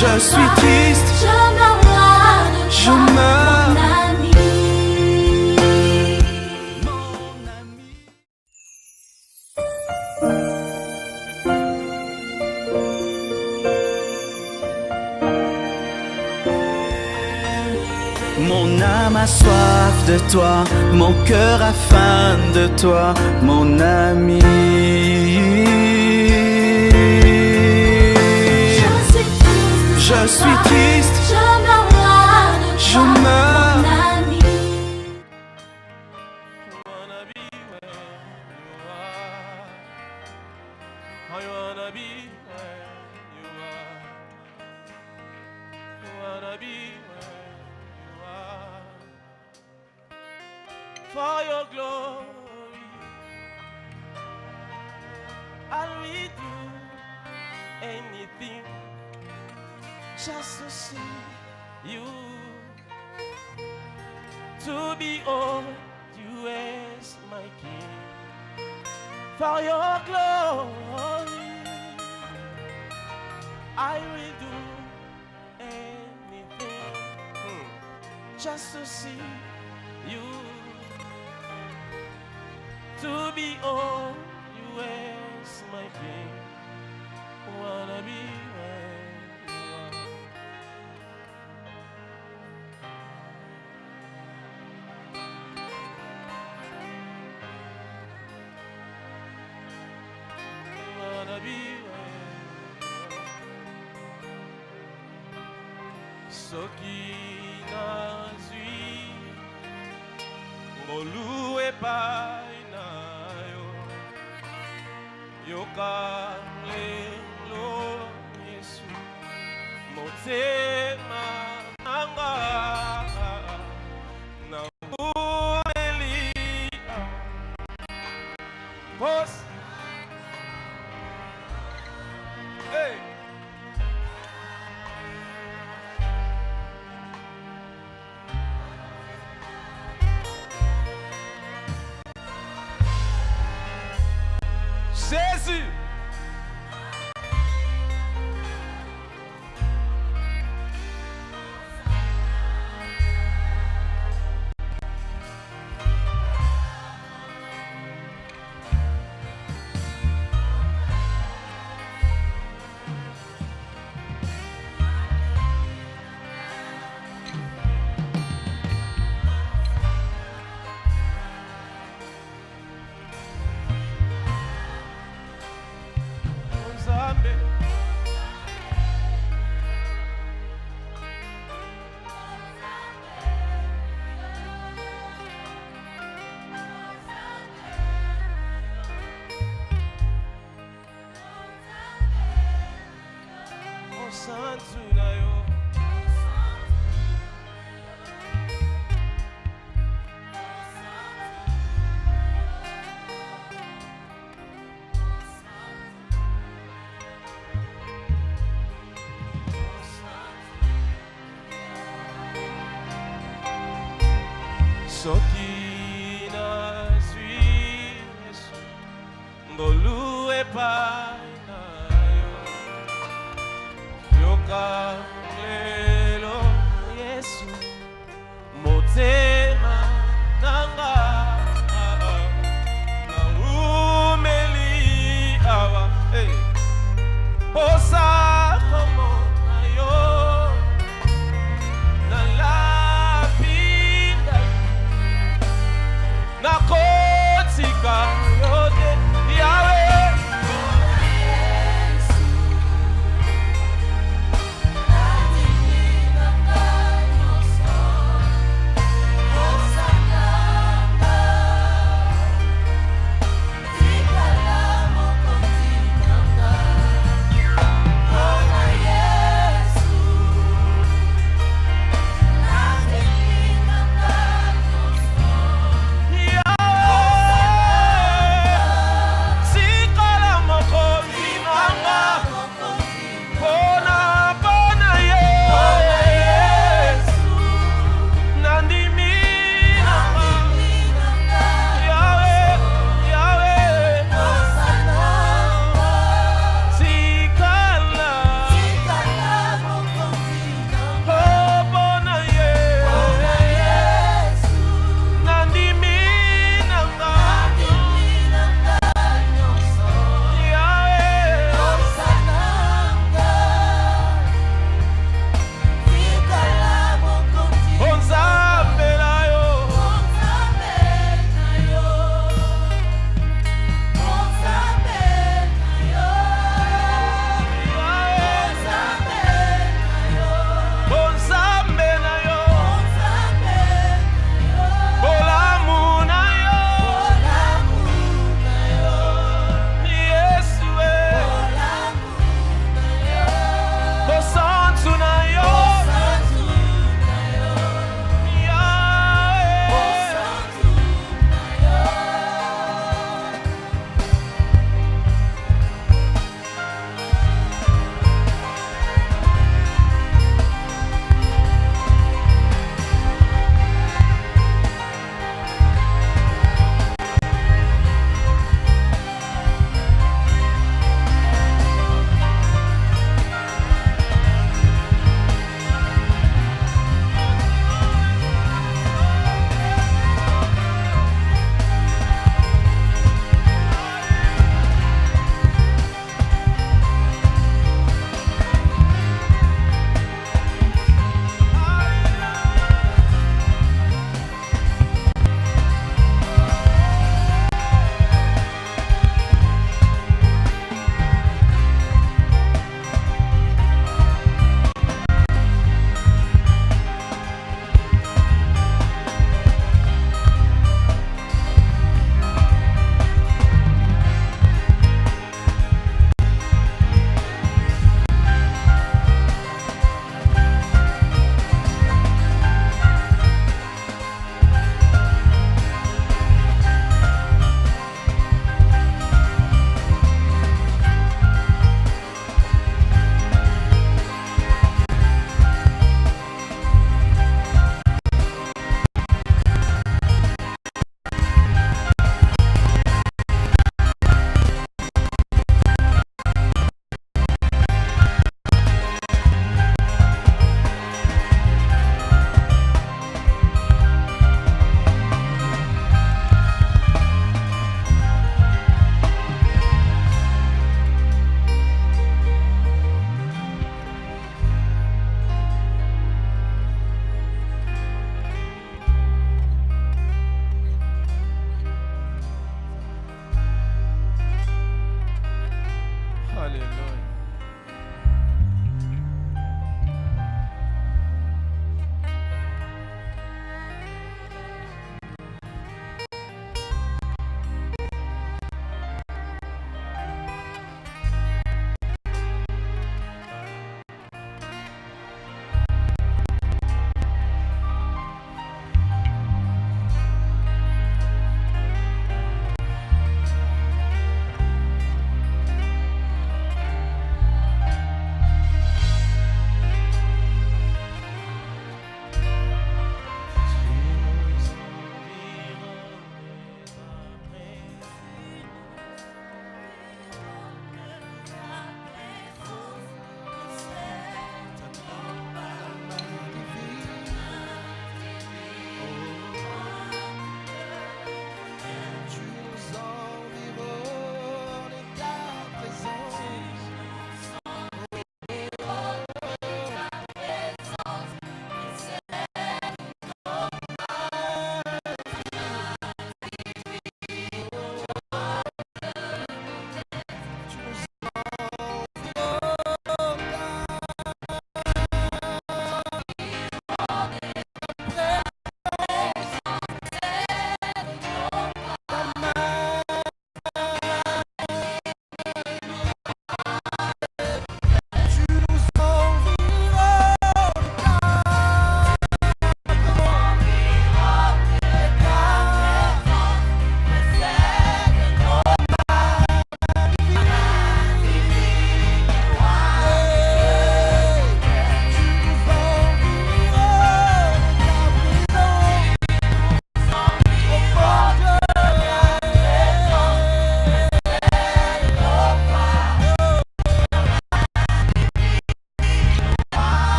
Je suis triste, je meurs de je toi, meurs. mon ami. Mon âme a soif de toi, mon cœur a faim de toi, mon ami. Je suis triste, je meurs de je toi, meurs. mon ami. I wanna be where you are. I wanna be where you are. For your glory, I'll do anything just to see you, to behold you as my King. For your glory, I will do anything just to see you, to behold you as my King. Wanna be where you are. Wanna be where you are. Soki nazwi ngolue pai na yo yoka lelo Yesu motema nanga na umelia boss. Hey. Jésus. Nzambe. Osantu na yo. Soki nazwi Yesu ngolue pai na yo yoka lelo Yesu motema nanga na umeli awa posa como yo na la nakotika yote yawe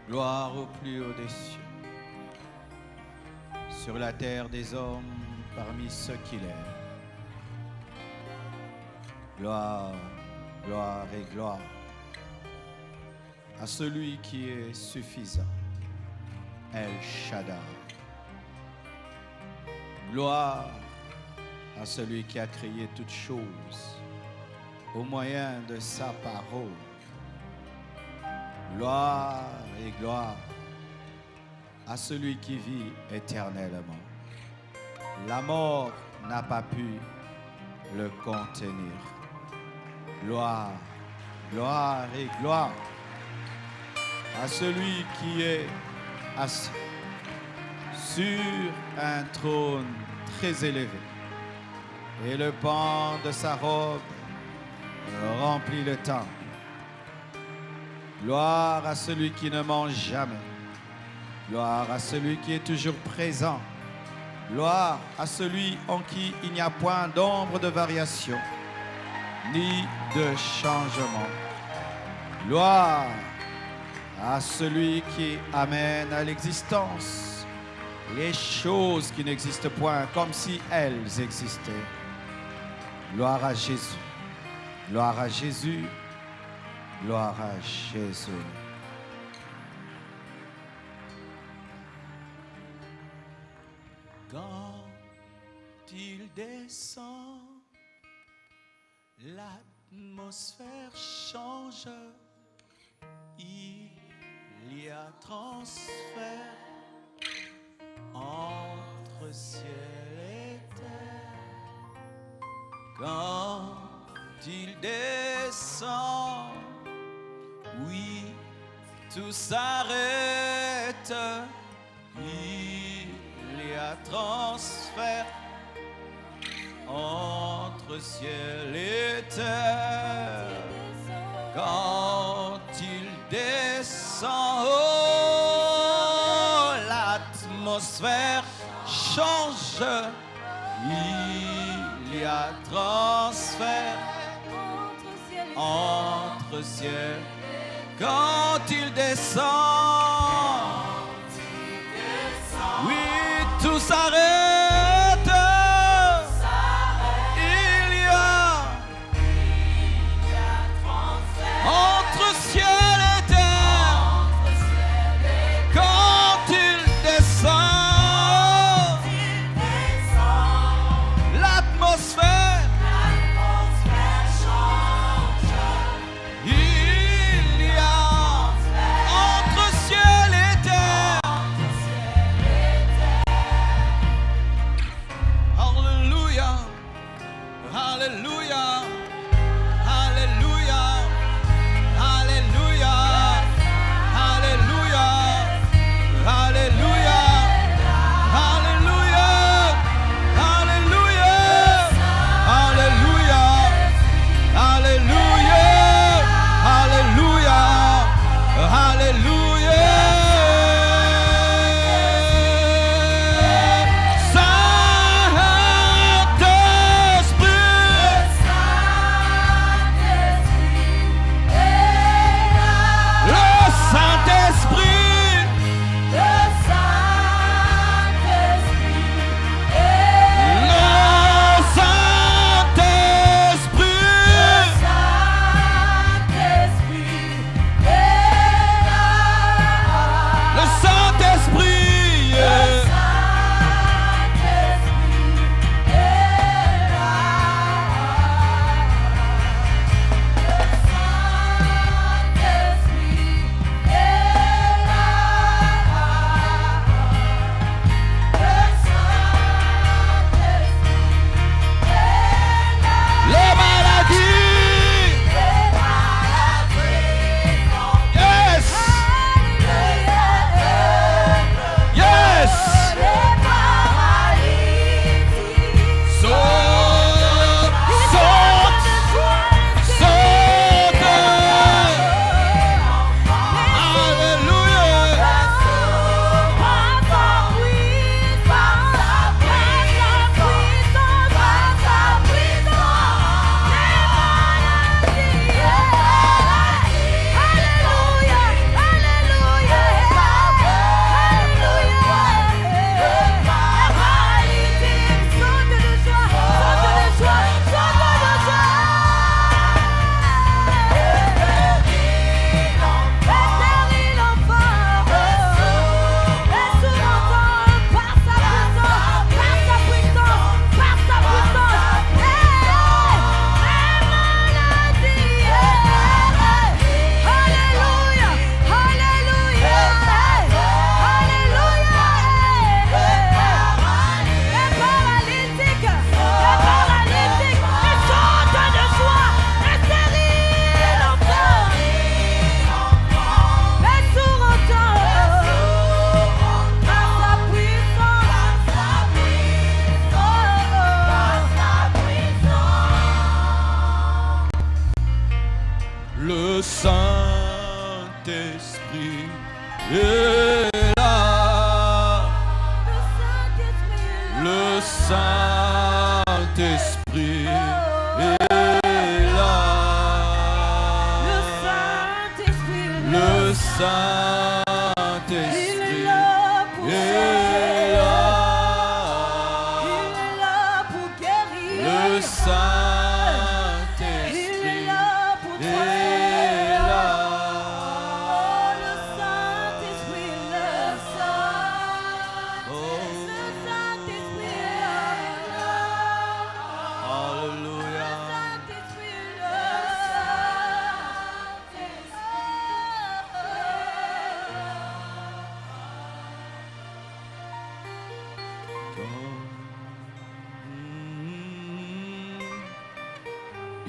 Gloire au plus haut des cieux. Sur la terre des hommes, parmi ceux qu'il est. Gloire, gloire et gloire à celui qui est suffisant, El Shaddai. Gloire à celui qui a créé toutes choses au moyen de sa parole. Gloire et gloire à celui qui vit éternellement. La mort n'a pas pu le contenir. Gloire, gloire et gloire à celui qui est assis sur un trône très élevé. Et le pan de sa robe remplit le temple. Gloire à celui qui ne mange jamais. Gloire à celui qui est toujours présent. Gloire à celui en qui il n'y a point d'ombre de variation, ni de changement. Gloire à celui qui amène à l'existence les choses qui n'existent point comme si elles existaient. Gloire à Jésus. Gloire à Jésus. Gloire à Jésus. Quand il descend, l'atmosphère change. Il y a transfert entre ciel et terre. Quand il descend, oui, tout s'arrête. Il y a transfert entre ciel et terre. Quand il descend, oh, l'atmosphère change. Il y a transfert entre ciel. Quand il descend, oui, tout s'arrête. Il y a entre ciel et terre. Quand il descend, l'atmosphère change. Il y a entre ciel est là. Le Saint-Esprit est là. Le Saint-Esprit est là. Le Saint-Esprit est là. Alléluia.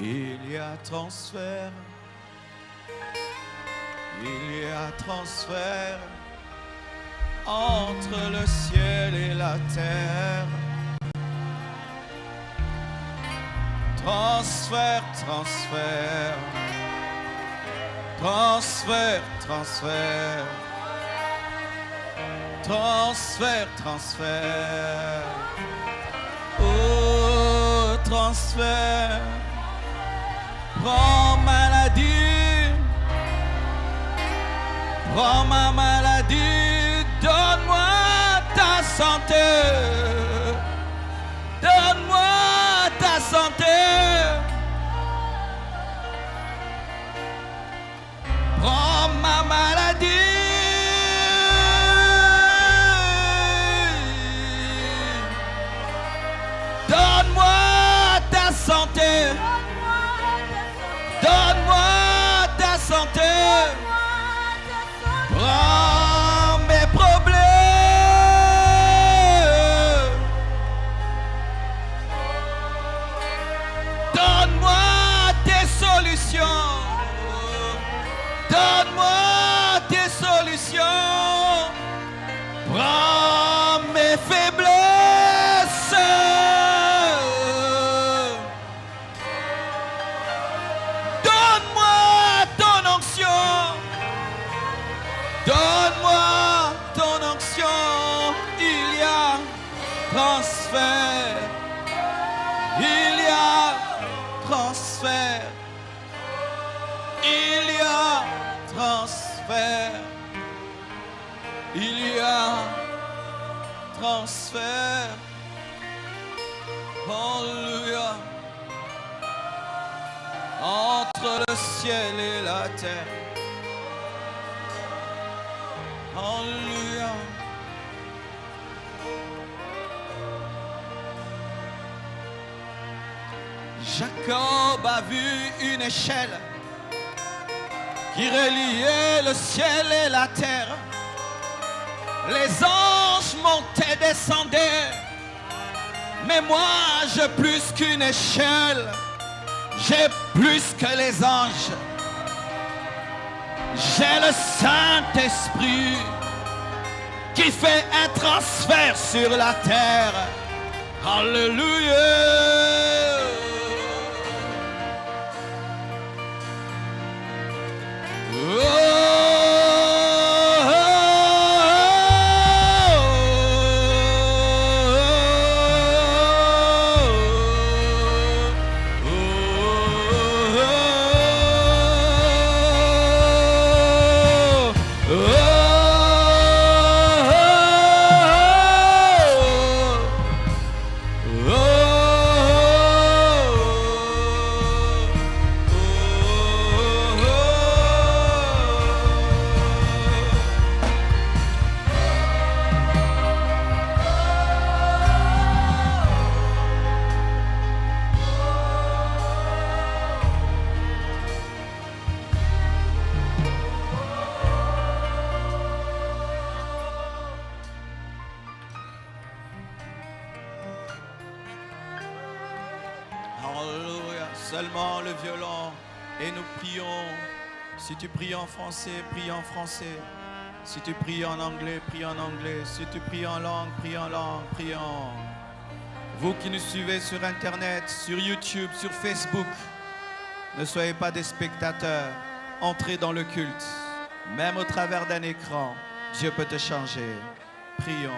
Il y a transfert, il y a transfert entre le ciel et la terre. Transfert, transfert, transfert, transfert, transfert, transfert. Oh, transfert. Prends maladie, prends ma maladie, donne-moi ta santé, donne-moi ta santé. Prends ma maladie, donne-moi ta santé. Donne-moi ta santé. Prends mes problèmes. Donne-moi tes solutions. Donne-moi tes solutions. Prends mes faiblesses. Donne-moi ton onction, il y a transfert, il y a transfert, il y a transfert, il y a transfert, alléluia, entre le ciel et la terre. Alléluia. Jacob a vu une échelle qui reliait le ciel et la terre. Les anges montaient, descendaient. Mais moi, j'ai plus qu'une échelle. J'ai plus que les anges. J'ai le Saint-Esprit qui fait un transfert sur la terre. Alléluia. Seulement le violon et nous prions. Si tu pries en français, prie en français. Si tu pries en anglais, prie en anglais. Si tu pries en langue, prie en langue, prie en... Vous qui nous suivez sur Internet, sur YouTube, sur Facebook, ne soyez pas des spectateurs. Entrez dans le culte, même au travers d'un écran. Dieu peut te changer. Prions.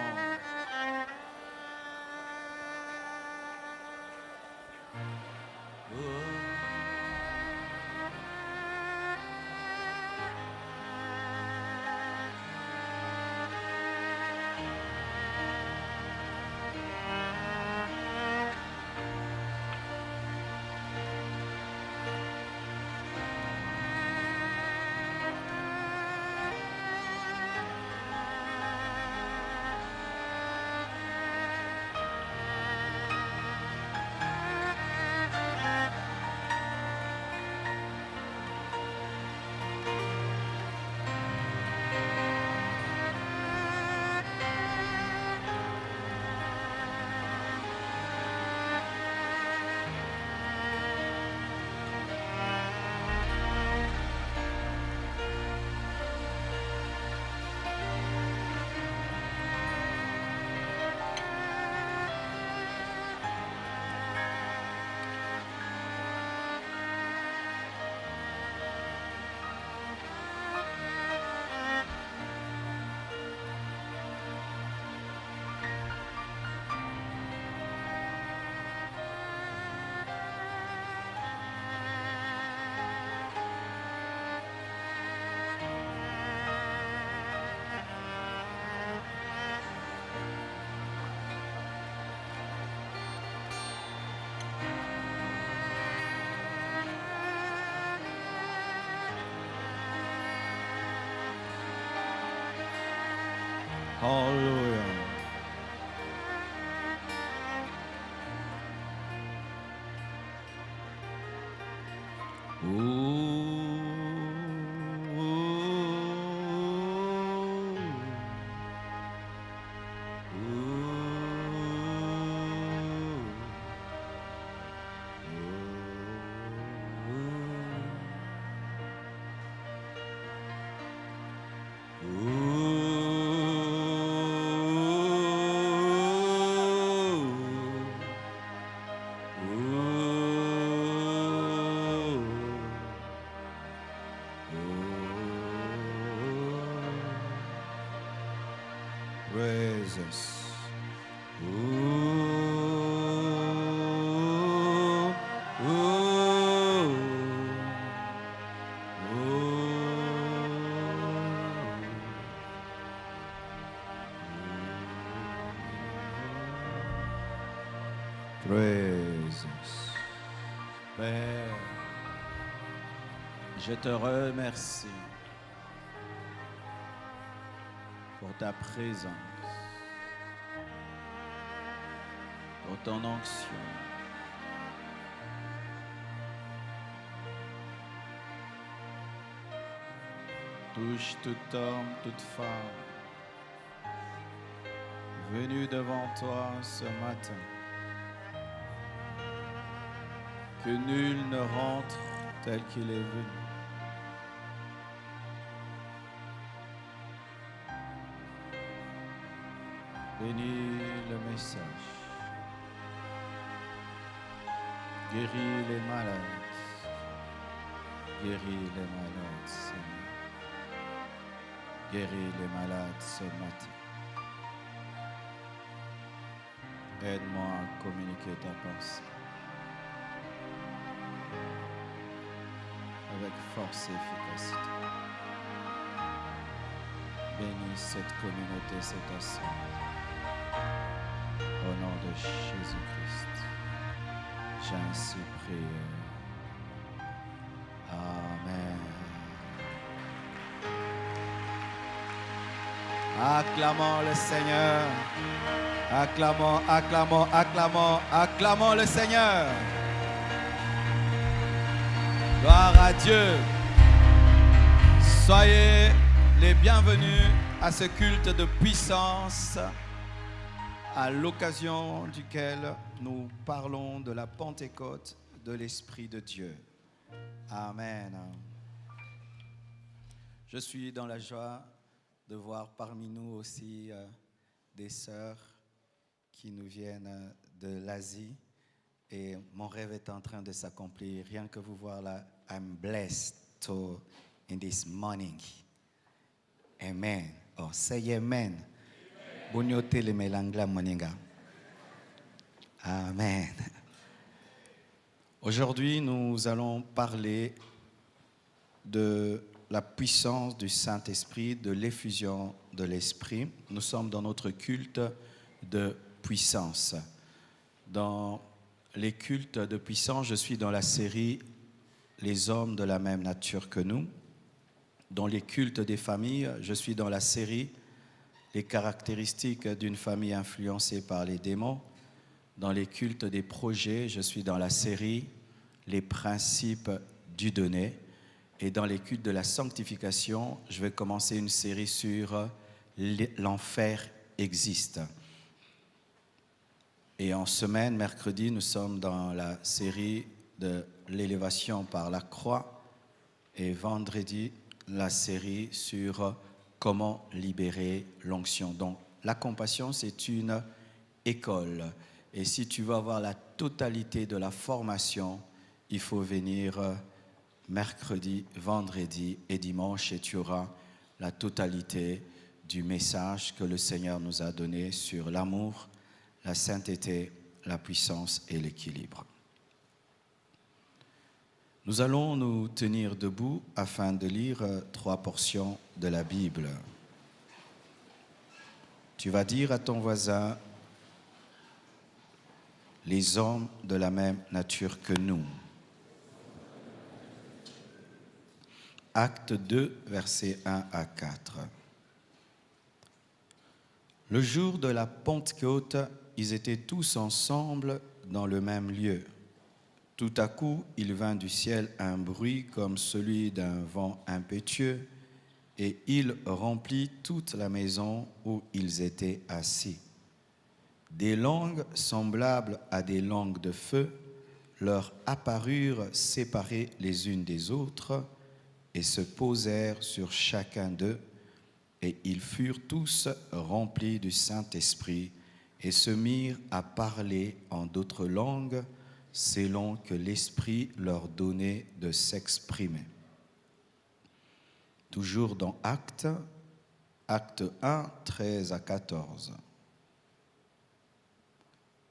Hallelujah. Praises. Praises. Père, je te remercie pour ta présence, pour ton onction. Touche tout homme, toute femme venu devant toi ce matin. Que nul ne rentre tel qu'il est venu. Bénis le message. Guéris les malades. Guéris les malades, Seigneur. Guéris les malades ce matin. Aide-moi à communiquer ta pensée avec force et efficacité. Bénis cette communauté, cette assemblée. Au nom de Jésus-Christ, j'ai ainsi prié. Amen. Acclamons le Seigneur. Acclamons, acclamons, acclamons, acclamons le Seigneur. Gloire à Dieu. Soyez les bienvenus à ce culte de puissance à l'occasion duquel nous parlons de la Pentecôte de l'Esprit de Dieu. Amen. Je suis dans la joie de voir parmi nous aussi des sœurs qui nous viennent de l'Asie et mon rêve est en train de s'accomplir. Rien que vous voir là, I'm blessed in this morning. Amen. Oh, say amen. Bonyote le melangla moninga. Amen. Aujourd'hui, nous allons parler de la puissance du Saint-Esprit, de l'effusion de l'Esprit. Nous sommes dans notre culte de puissance. Dans les cultes de puissance, je suis dans la série « Les hommes de la même nature que nous ». Dans les cultes des familles, je suis dans la série « Les caractéristiques d'une famille influencée par les démons ». Dans les cultes des projets, je suis dans la série « Les principes du donné ». Et dans les cultes de la sanctification, je vais commencer une série sur « L'enfer existe ». Et en semaine, mercredi, nous sommes dans la série de l'élévation par la croix. Et vendredi, la série sur comment libérer l'onction. Donc, la compassion, c'est une école. Et si tu veux avoir la totalité de la formation, il faut venir mercredi, vendredi et dimanche et tu auras la totalité du message que le Seigneur nous a donné sur l'amour, la sainteté, la puissance et l'équilibre. Nous allons nous tenir debout afin de lire 3 portions de la Bible. Tu vas dire à ton voisin, les hommes de la même nature que nous. Acte 2, versets 1 à 4. Le jour de la Pentecôte, ils étaient tous ensemble dans le même lieu. Tout à coup, il vint du ciel un bruit comme celui d'un vent impétueux, et il remplit toute la maison où ils étaient assis. Des langues semblables à des langues de feu leur apparurent séparées les unes des autres et se posèrent sur chacun d'eux, et ils furent tous remplis du Saint-Esprit et se mirent à parler en d'autres langues selon que l'Esprit leur donnait de s'exprimer. Toujours dans Acte 1, 13 à 14.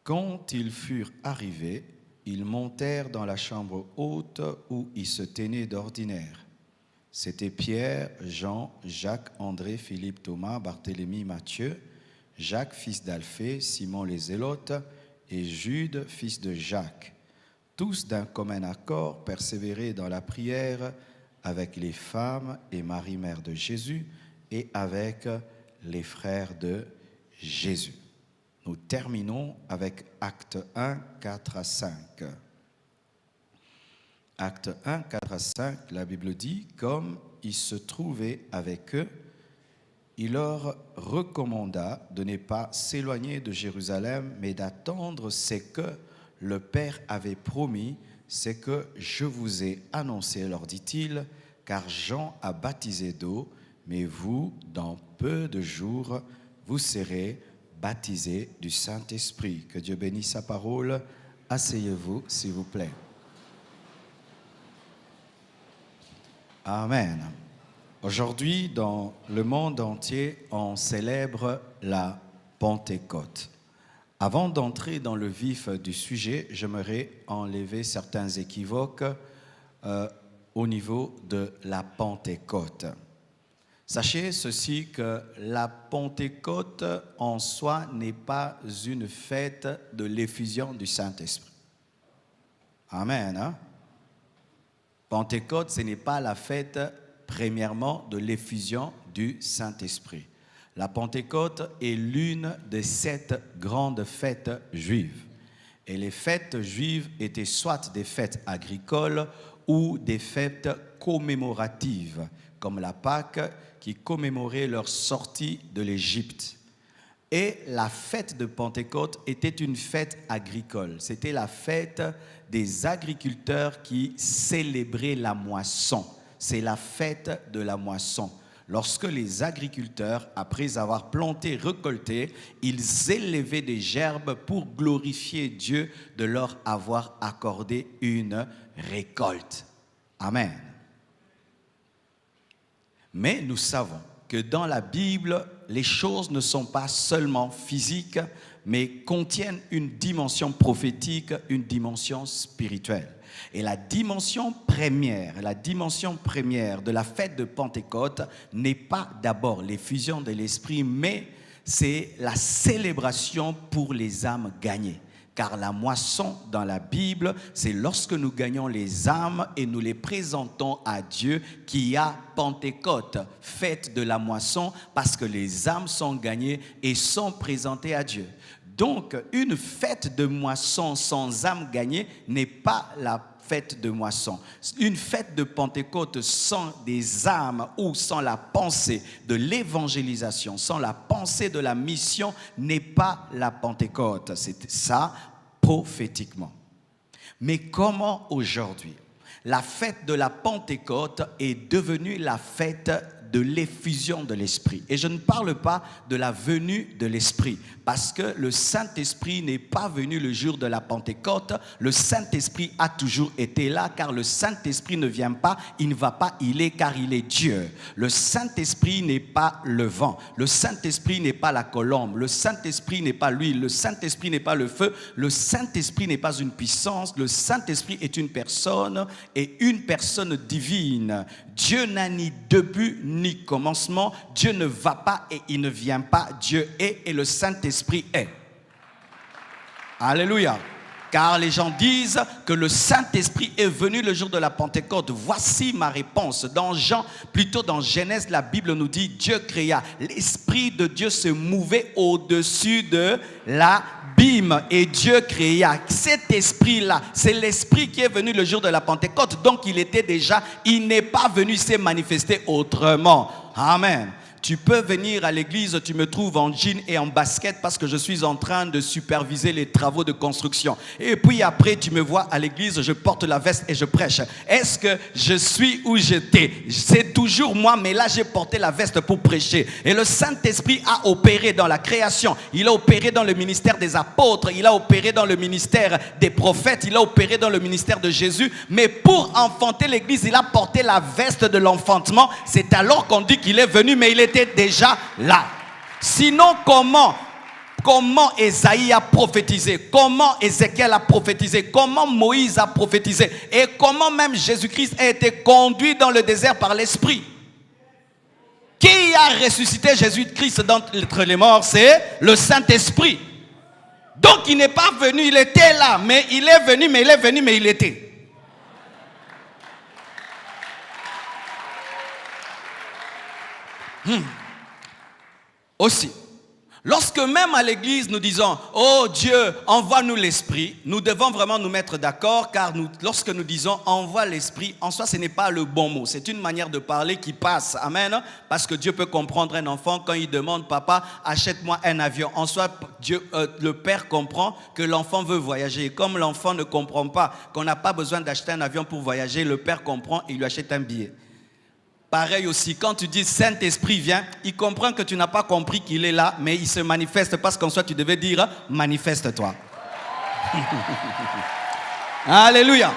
Quand ils furent arrivés, ils montèrent dans la chambre haute où ils se tenaient d'ordinaire. C'étaient Pierre, Jean, Jacques, André, Philippe, Thomas, Barthélemy, Matthieu, Jacques, fils d'Alphée, Simon les Zélotes, et Jude, fils de Jacques, tous d'un commun accord persévéraient dans la prière avec les femmes et Marie, mère de Jésus, et avec les frères de Jésus. Nous terminons avec Acte 1, 4 à 5. Acte 1, 4 à 5, la Bible dit, comme il se trouvait avec eux, il leur recommanda de ne pas s'éloigner de Jérusalem, mais d'attendre ce que le Père avait promis, ce que je vous ai annoncé, leur dit-il, car Jean a baptisé d'eau, mais vous, dans peu de jours, vous serez baptisés du Saint-Esprit. Que Dieu bénisse sa parole. Asseyez-vous, s'il vous plaît. Amen. Aujourd'hui, dans le monde entier, on célèbre la Pentecôte. Avant d'entrer dans le vif du sujet, j'aimerais enlever certains équivoques au niveau de la Pentecôte. Sachez ceci, que la Pentecôte en soi n'est pas une fête de l'effusion du Saint-Esprit. Amen. Hein? Pentecôte, ce n'est pas la fête premièrement de l'effusion du Saint-Esprit. La Pentecôte est l'une des 7 grandes fêtes juives. Et les fêtes juives étaient soit des fêtes agricoles ou des fêtes commémoratives, comme la Pâque qui commémorait leur sortie de l'Égypte. Et la fête de Pentecôte était une fête agricole. C'était la fête des agriculteurs qui célébraient la moisson. C'est la fête de la moisson. Lorsque les agriculteurs, après avoir planté, récolté, ils élevaient des gerbes pour glorifier Dieu de leur avoir accordé une récolte. Amen. Mais nous savons que dans la Bible, les choses ne sont pas seulement physiques, mais contiennent une dimension prophétique, une dimension spirituelle. Et la dimension première de la fête de Pentecôte n'est pas d'abord l'effusion de l'Esprit, mais c'est la célébration pour les âmes gagnées. Car la moisson dans la Bible, c'est lorsque nous gagnons les âmes et nous les présentons à Dieu qu'il y a Pentecôte, fête de la moisson, parce que les âmes sont gagnées et sont présentées à Dieu. Donc, une fête de moisson sans âmes gagnées n'est pas la fête de moisson. Une fête de Pentecôte sans des âmes ou sans la pensée de l'évangélisation, sans la pensée de la mission n'est pas la Pentecôte. C'est ça prophétiquement. Mais comment aujourd'hui la fête de la Pentecôte est devenue la fête de l'effusion de l'Esprit? Et je ne parle pas de la venue de l'Esprit, parce que le Saint-Esprit n'est pas venu le jour de la Pentecôte. Le Saint-Esprit a toujours été là, car le Saint-Esprit ne vient pas, il ne va pas, il est, car il est Dieu. Le Saint-Esprit n'est pas le vent, le Saint-Esprit n'est pas la colombe, le Saint-Esprit n'est pas l'huile, le Saint-Esprit n'est pas le feu, le Saint-Esprit n'est pas une puissance, le Saint-Esprit est une personne et une personne divine. Dieu n'a ni début ni commencement, Dieu ne va pas et il ne vient pas, Dieu est et le Saint-Esprit est. Alléluia. Car les gens disent que le Saint-Esprit est venu le jour de la Pentecôte. Voici ma réponse. Dans Genèse, la Bible nous dit Dieu créa. L'Esprit de Dieu se mouvait au-dessus de l'abîme et Dieu créa. Cet esprit-là, c'est l'Esprit qui est venu le jour de la Pentecôte. Donc il n'est pas venu, il s'est manifesté autrement. Amen. Tu peux venir à l'église, tu me trouves en jean et en basket parce que je suis en train de superviser les travaux de construction. Et puis après, tu me vois à l'église, je porte la veste et je prêche. Est-ce que je suis où j'étais? C'est toujours moi, mais là, j'ai porté la veste pour prêcher. Et le Saint-Esprit a opéré dans la création. Il a opéré dans le ministère des apôtres. Il a opéré dans le ministère des prophètes. Il a opéré dans le ministère de Jésus. Mais pour enfanter l'église, il a porté la veste de l'enfantement. C'est alors qu'on dit qu'il est venu, mais il était déjà là. Sinon, comment Ésaïe a prophétisé, comment Ézéchiel a prophétisé, comment Moïse a prophétisé et comment même Jésus-Christ a été conduit dans le désert par l'Esprit? Qui a ressuscité Jésus-Christ d'entre les morts? C'est le Saint-Esprit. Donc il n'est pas venu, il était là, mais il est venu, mais il était. Aussi, lorsque même à l'église nous disons « Oh Dieu, envoie-nous l'Esprit », nous devons vraiment nous mettre d'accord, car lorsque nous disons « Envoie l'Esprit », en soi ce n'est pas le bon mot, c'est une manière de parler qui passe, amen, parce que Dieu peut comprendre un enfant quand il demande « Papa, achète-moi un avion ». En soi, le père comprend que l'enfant veut voyager, et comme l'enfant ne comprend pas qu'on n'a pas besoin d'acheter un avion pour voyager, le père comprend et il lui achète un billet. Pareil aussi, quand tu dis Saint-Esprit vient, il comprend que tu n'as pas compris qu'il est là, mais il se manifeste parce qu'en soi tu devais dire manifeste-toi. Alléluia.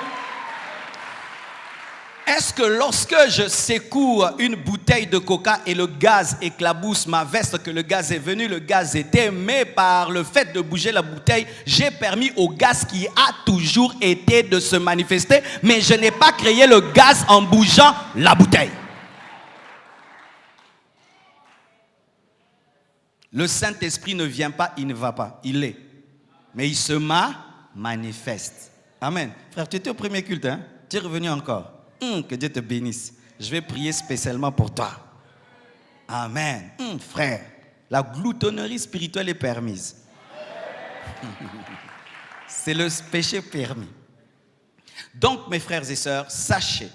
Est-ce que lorsque je secoue une bouteille de coca et le gaz éclabousse ma veste, que le gaz est venu, le gaz était, mais par le fait de bouger la bouteille, j'ai permis au gaz qui a toujours été de se manifester, mais je n'ai pas créé le gaz en bougeant la bouteille. Le Saint-Esprit ne vient pas, il ne va pas, il est. Mais il se manifeste. Amen. Frère, tu étais au premier culte, hein? Tu es revenu encore. Que Dieu te bénisse. Je vais prier spécialement pour toi. Amen. Frère, la gloutonnerie spirituelle est permise. C'est le péché permis. Donc, mes frères et sœurs, sachez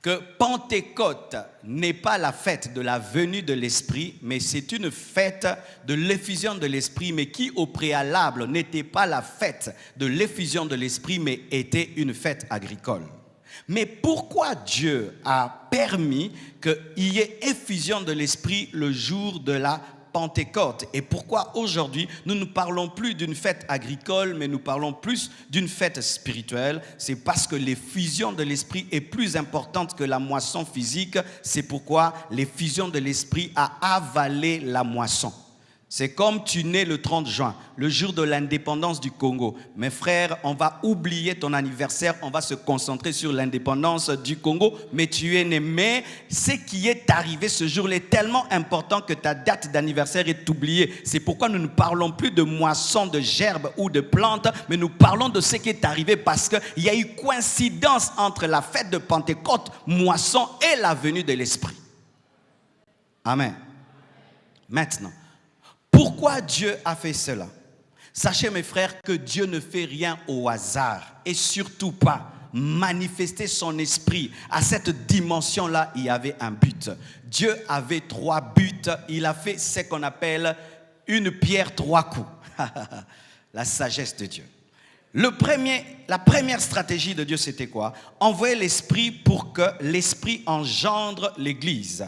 que Pentecôte n'est pas la fête de la venue de l'Esprit, mais c'est une fête de l'effusion de l'Esprit, mais qui au préalable n'était pas la fête de l'effusion de l'Esprit, mais était une fête agricole. Mais pourquoi Dieu a permis qu'il y ait effusion de l'Esprit le jour de la Pentecôte. Et pourquoi aujourd'hui, nous ne parlons plus d'une fête agricole, mais nous parlons plus d'une fête spirituelle. C'est parce que l'effusion de l'Esprit est plus importante que la moisson physique. C'est pourquoi l'effusion de l'Esprit a avalé la moisson. C'est comme tu nais le 30 juin, le jour de l'indépendance du Congo. Mes frères, on va oublier ton anniversaire, on va se concentrer sur l'indépendance du Congo, mais tu es né. Mais ce qui est arrivé ce jour-là est tellement important que ta date d'anniversaire est oubliée. C'est pourquoi nous ne parlons plus de moisson, de gerbes ou de plantes, mais nous parlons de ce qui est arrivé parce qu'il y a eu coïncidence entre la fête de Pentecôte, moisson et la venue de l'Esprit. Amen. Maintenant, pourquoi Dieu a fait cela? Sachez mes frères que Dieu ne fait rien au hasard et surtout pas manifester son esprit. À cette dimension-là, il y avait un but. Dieu avait 3 buts. Il a fait ce qu'on appelle une pierre 3 coups. La sagesse de Dieu. La première stratégie de Dieu, c'était quoi? Envoyer l'esprit pour que l'esprit engendre l'église.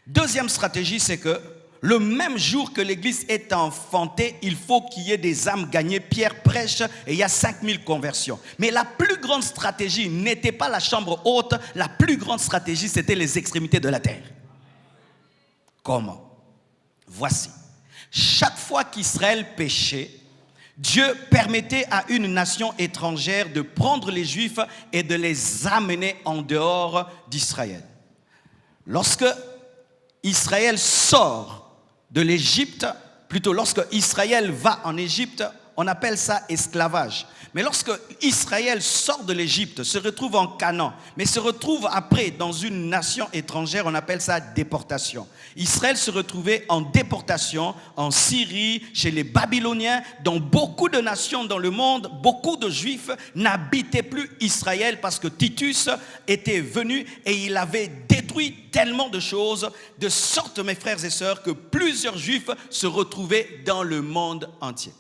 Deuxième stratégie, c'est que le même jour que l'église est enfantée, il faut qu'il y ait des âmes gagnées. Pierre prêche et il y a 5000 conversions. Mais la plus grande stratégie n'était pas la chambre haute. La plus grande stratégie, c'était les extrémités de la terre. Comment? Voici. Chaque fois qu'Israël péchait, Dieu permettait à une nation étrangère de prendre les Juifs et de les amener en dehors d'Israël. Lorsque Israël sort de l'Égypte, plutôt lorsque Israël va en Égypte, on appelle ça esclavage. Mais lorsque Israël sort de l'Égypte, se retrouve en Canaan, mais se retrouve après dans une nation étrangère, on appelle ça déportation. Israël se retrouvait en déportation en Syrie, chez les Babyloniens, dans beaucoup de nations dans le monde. Beaucoup de Juifs n'habitaient plus Israël parce que Titus était venu et il avait détruit tellement de choses, de sorte, mes frères et sœurs, que plusieurs Juifs se retrouvaient dans le monde entier.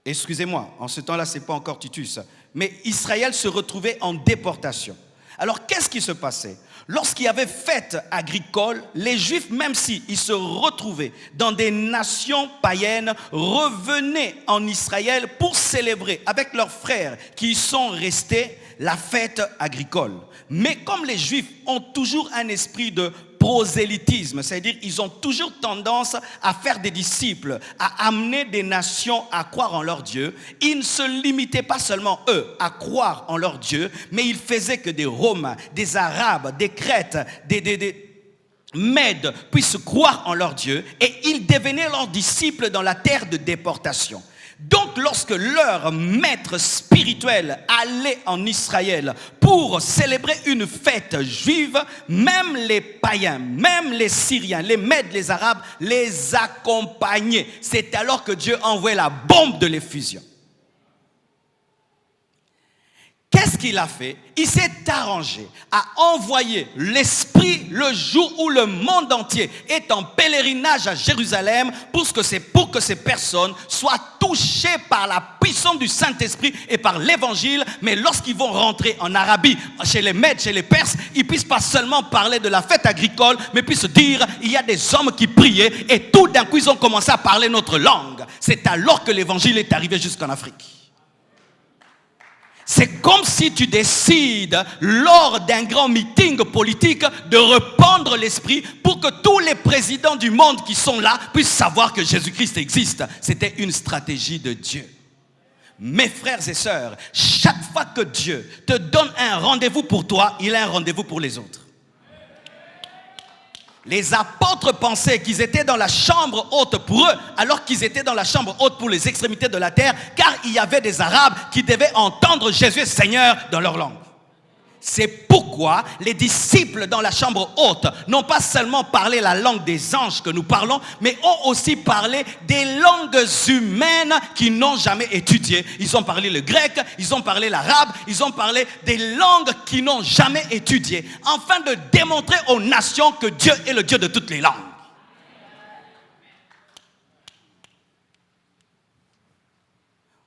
Excusez-moi, en ce temps-là, ce n'est pas encore Titus, mais Israël se retrouvait en déportation. Alors, qu'est-ce qui se passait? Lorsqu'il y avait fête agricole, les Juifs, même s'ils se retrouvaient dans des nations païennes, revenaient en Israël pour célébrer avec leurs frères qui y sont restés la fête agricole. Mais comme les Juifs ont toujours un esprit de prosélytisme, c'est-à-dire ils ont toujours tendance à faire des disciples, à amener des nations à croire en leur Dieu. Ils ne se limitaient pas seulement eux à croire en leur Dieu, mais ils faisaient que des Romains, des Arabes, des Crètes, des Mèdes puissent croire en leur Dieu et ils devenaient leurs disciples dans la terre de déportation. Donc lorsque leur maître spirituel allait en Israël pour célébrer une fête juive, même les païens, même les Syriens, les Mèdes, les Arabes les accompagnaient. C'est alors que Dieu envoyait la bombe de l'effusion. Qu'est-ce qu'il a fait? Il s'est arrangé à envoyer l'Esprit le jour où le monde entier est en pèlerinage à Jérusalem pour que ces personnes soient touchées par la puissance du Saint-Esprit et par l'Évangile. Mais lorsqu'ils vont rentrer en Arabie, chez les Mèdes, chez les Perses, ils puissent pas seulement parler de la fête agricole, mais puissent dire il y a des hommes qui priaient et tout d'un coup ils ont commencé à parler notre langue. C'est alors que l'Évangile est arrivé jusqu'en Afrique. C'est comme si tu décides, lors d'un grand meeting politique, de répandre l'esprit pour que tous les présidents du monde qui sont là puissent savoir que Jésus-Christ existe. C'était une stratégie de Dieu. Mes frères et sœurs, chaque fois que Dieu te donne un rendez-vous pour toi, il a un rendez-vous pour les autres. Les apôtres pensaient qu'ils étaient dans la chambre haute pour eux, alors qu'ils étaient dans la chambre haute pour les extrémités de la terre, car il y avait des Arabes qui devaient entendre Jésus Seigneur dans leur langue. C'est pourquoi les disciples dans la chambre haute n'ont pas seulement parlé la langue des anges que nous parlons, mais ont aussi parlé des langues humaines qu'ils n'ont jamais étudiées. Ils ont parlé le grec, ils ont parlé l'arabe, ils ont parlé des langues qu'ils n'ont jamais étudiées, afin de démontrer aux nations que Dieu est le Dieu de toutes les langues.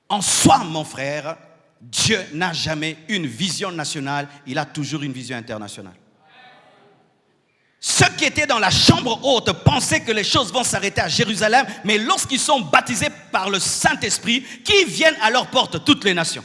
En soi, mon frère, Dieu n'a jamais une vision nationale, il a toujours une vision internationale. Ceux qui étaient dans la chambre haute pensaient que les choses vont s'arrêter à Jérusalem, mais lorsqu'ils sont baptisés par le Saint-Esprit, qui viennent à leur porte toutes les nations.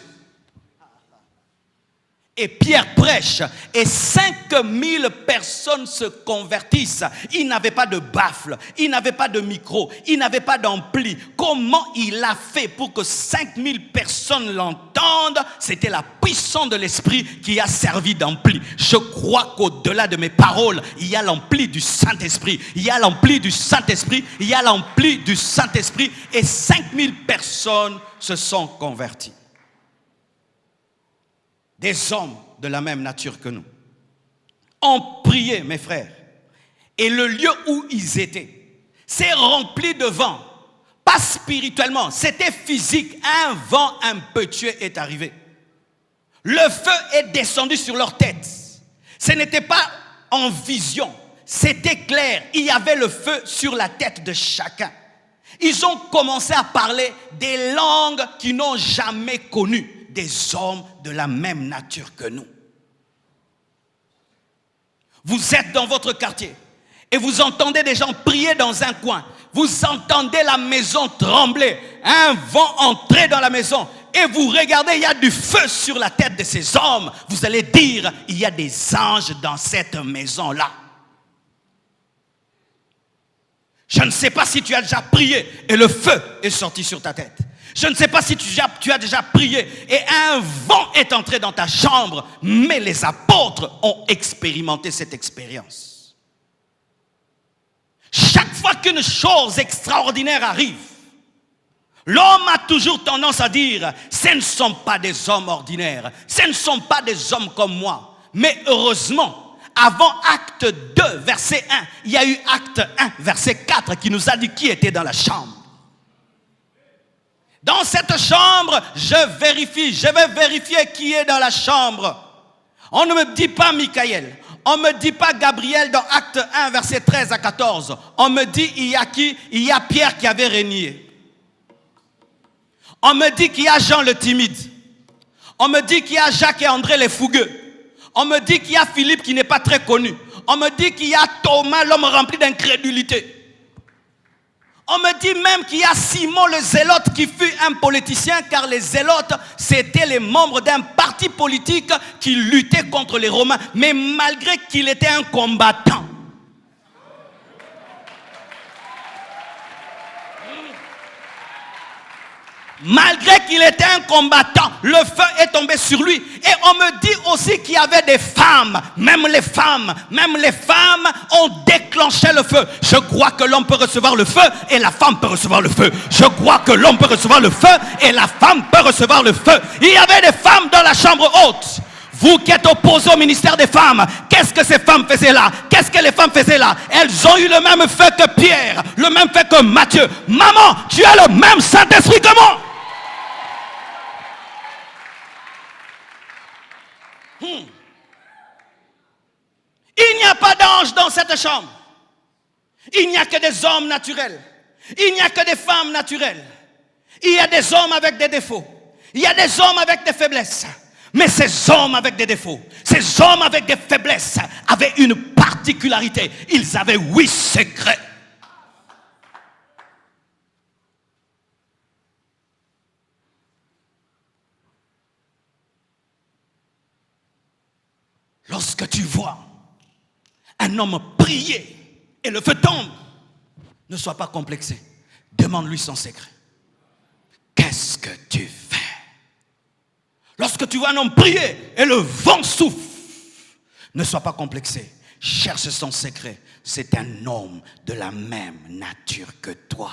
Et Pierre prêche et 5000 personnes se convertissent. Il n'avait pas de baffle, il n'avait pas de micro, il n'avait pas d'ampli. Comment il a fait pour que 5000 personnes l'entendent? C'était la puissance de l'Esprit qui a servi d'ampli. Je crois qu'au-delà de mes paroles, il y a l'ampli du Saint-Esprit. Il y a l'ampli du Saint-Esprit, il y a l'ampli du Saint-Esprit. Et 5000 personnes se sont converties. Des hommes de la même nature que nous ont prié, mes frères, et le lieu où ils étaient s'est rempli de vent, pas spirituellement, c'était physique. Un vent impétueux est arrivé. Le feu est descendu sur leur tête. Ce n'était pas en vision, c'était clair. Il y avait le feu sur la tête de chacun. Ils ont commencé à parler des langues qu'ils n'ont jamais connues. Des hommes de la même nature que nous. Vous êtes dans votre quartier et vous entendez des gens prier dans un coin. Vous entendez la maison trembler, un vent entrer dans la maison et vous regardez, il y a du feu sur la tête de ces hommes. Vous allez dire, il y a des anges dans cette maison-là. Je ne sais pas si tu as déjà prié et le feu est sorti sur ta tête. Je ne sais pas si tu as déjà prié et un vent est entré dans ta chambre, mais les apôtres ont expérimenté cette expérience. Chaque fois qu'une chose extraordinaire arrive, l'homme a toujours tendance à dire, ce ne sont pas des hommes ordinaires, ce ne sont pas des hommes comme moi. Mais heureusement, avant acte 2, verset 1, il y a eu acte 1, verset 4 qui nous a dit qui était dans la chambre. Dans cette chambre, je vais vérifier qui est dans la chambre. On ne me dit pas Michael, on ne me dit pas Gabriel dans acte 1, verset 13 à 14. On me dit, il y a qui? Il y a Pierre qui avait régné. On me dit qu'il y a Jean le timide. On me dit qu'il y a Jacques et André les fougueux. On me dit qu'il y a Philippe qui n'est pas très connu. On me dit qu'il y a Thomas, l'homme rempli d'incrédulité. On me dit même qu'il y a Simon le zélote qui fut un politicien, car les zélotes, c'était les membres d'un parti politique qui luttait contre les Romains. Mais malgré qu'il était un combattant, malgré qu'il était un combattant, le feu est tombé sur lui. Et on me dit aussi qu'il y avait des femmes. Même les femmes ont déclenché le feu. Je crois que l'homme peut recevoir le feu et la femme peut recevoir le feu. Je crois que l'homme peut recevoir le feu et la femme peut recevoir le feu. Il y avait des femmes dans la chambre haute. Vous qui êtes opposés au ministère des femmes, qu'est-ce que ces femmes faisaient là? Qu'est-ce que les femmes faisaient là? Elles ont eu le même feu que Pierre, le même feu que Matthieu. Maman, tu as le même Saint-Esprit que moi. Il n'y a pas d'ange dans cette chambre. Il n'y a que des hommes naturels. Il n'y a que des femmes naturelles. Il y a des hommes avec des défauts. Il y a des hommes avec des faiblesses. Mais ces hommes avec des défauts, ces hommes avec des faiblesses avaient une particularité. Ils avaient 8 secrets. Lorsque tu vois un homme prier et le feu tombe, ne sois pas complexé. Demande-lui son secret. Qu'est-ce que tu fais? Lorsque tu vois un homme prier et le vent souffle, ne sois pas complexé. Cherche son secret. C'est un homme de la même nature que toi.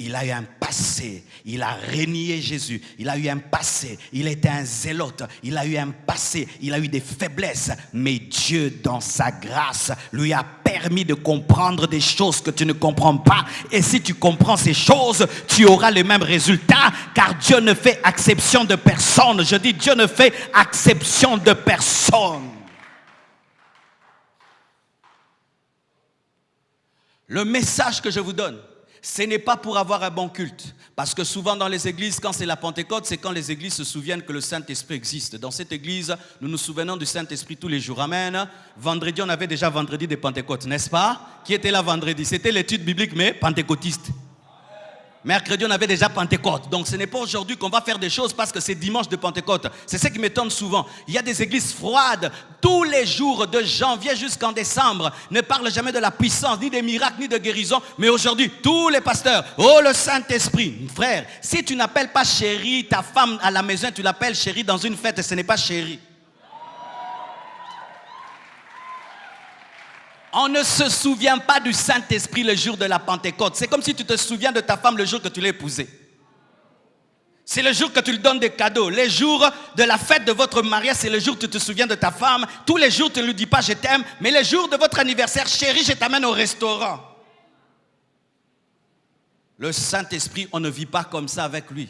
Il a eu un passé, il a renié Jésus, il a eu un passé, il était un zélote, il a eu un passé, il a eu des faiblesses, mais Dieu dans sa grâce lui a permis de comprendre des choses que tu ne comprends pas, et si tu comprends ces choses, tu auras les mêmes résultats, car Dieu ne fait exception de personne. Je dis Dieu ne fait exception de personne. Le message que je vous donne, ce n'est pas pour avoir un bon culte. Parce que souvent dans les églises, quand c'est la Pentecôte, c'est quand les églises se souviennent que le Saint-Esprit existe. Dans cette église, nous nous souvenons du Saint-Esprit tous les jours. Amen. Vendredi, on avait déjà vendredi de Pentecôte, n'est-ce pas? Qui était là vendredi? C'était l'étude biblique, mais pentecôtiste. Mercredi, on avait déjà Pentecôte. Donc, ce n'est pas aujourd'hui qu'on va faire des choses parce que c'est dimanche de Pentecôte. C'est ce qui m'étonne souvent. Il y a des églises froides. Tous les jours, de janvier jusqu'en décembre, ne parlent jamais de la puissance, ni des miracles, ni de guérison. Mais aujourd'hui, tous les pasteurs, oh le Saint-Esprit. Frère, si tu n'appelles pas chérie ta femme à la maison, tu l'appelles chérie dans une fête, ce n'est pas chérie. On ne se souvient pas du Saint-Esprit le jour de la Pentecôte. C'est comme si tu te souviens de ta femme le jour que tu l'as épousée. C'est le jour que tu lui donnes des cadeaux. Les jours de la fête de votre mariage, c'est le jour où tu te souviens de ta femme. Tous les jours, tu ne lui dis pas je t'aime. Mais les jours de votre anniversaire, chérie, je t'amène au restaurant. Le Saint-Esprit, on ne vit pas comme ça avec lui.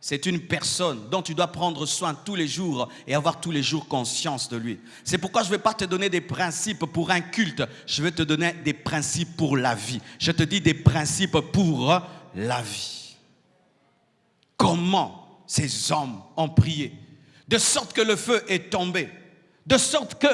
C'est une personne dont tu dois prendre soin tous les jours et avoir tous les jours conscience de lui. C'est pourquoi je ne vais pas te donner des principes pour un culte. Je vais te donner des principes pour la vie. Je te dis des principes pour la vie. Comment ces hommes ont prié, de sorte que le feu est tombé, de sorte que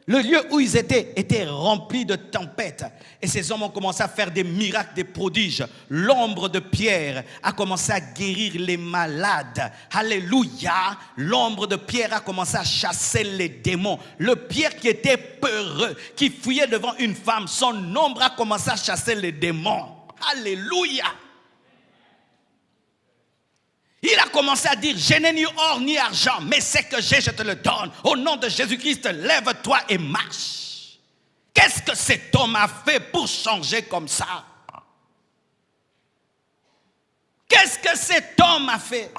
le lieu où ils étaient était rempli de tempêtes. Et ces hommes ont commencé à faire des miracles, des prodiges. L'ombre de Pierre a commencé à guérir les malades. Alléluia. L'ombre de Pierre a commencé à chasser les démons. Le Pierre qui était peureux, qui fuyait devant une femme, son ombre a commencé à chasser les démons. Alléluia. Il a commencé à dire, je n'ai ni or ni argent, mais ce que j'ai, je te le donne. Au nom de Jésus-Christ, lève-toi et marche. Qu'est-ce que cet homme a fait pour changer comme ça? Qu'est-ce que cet homme a fait?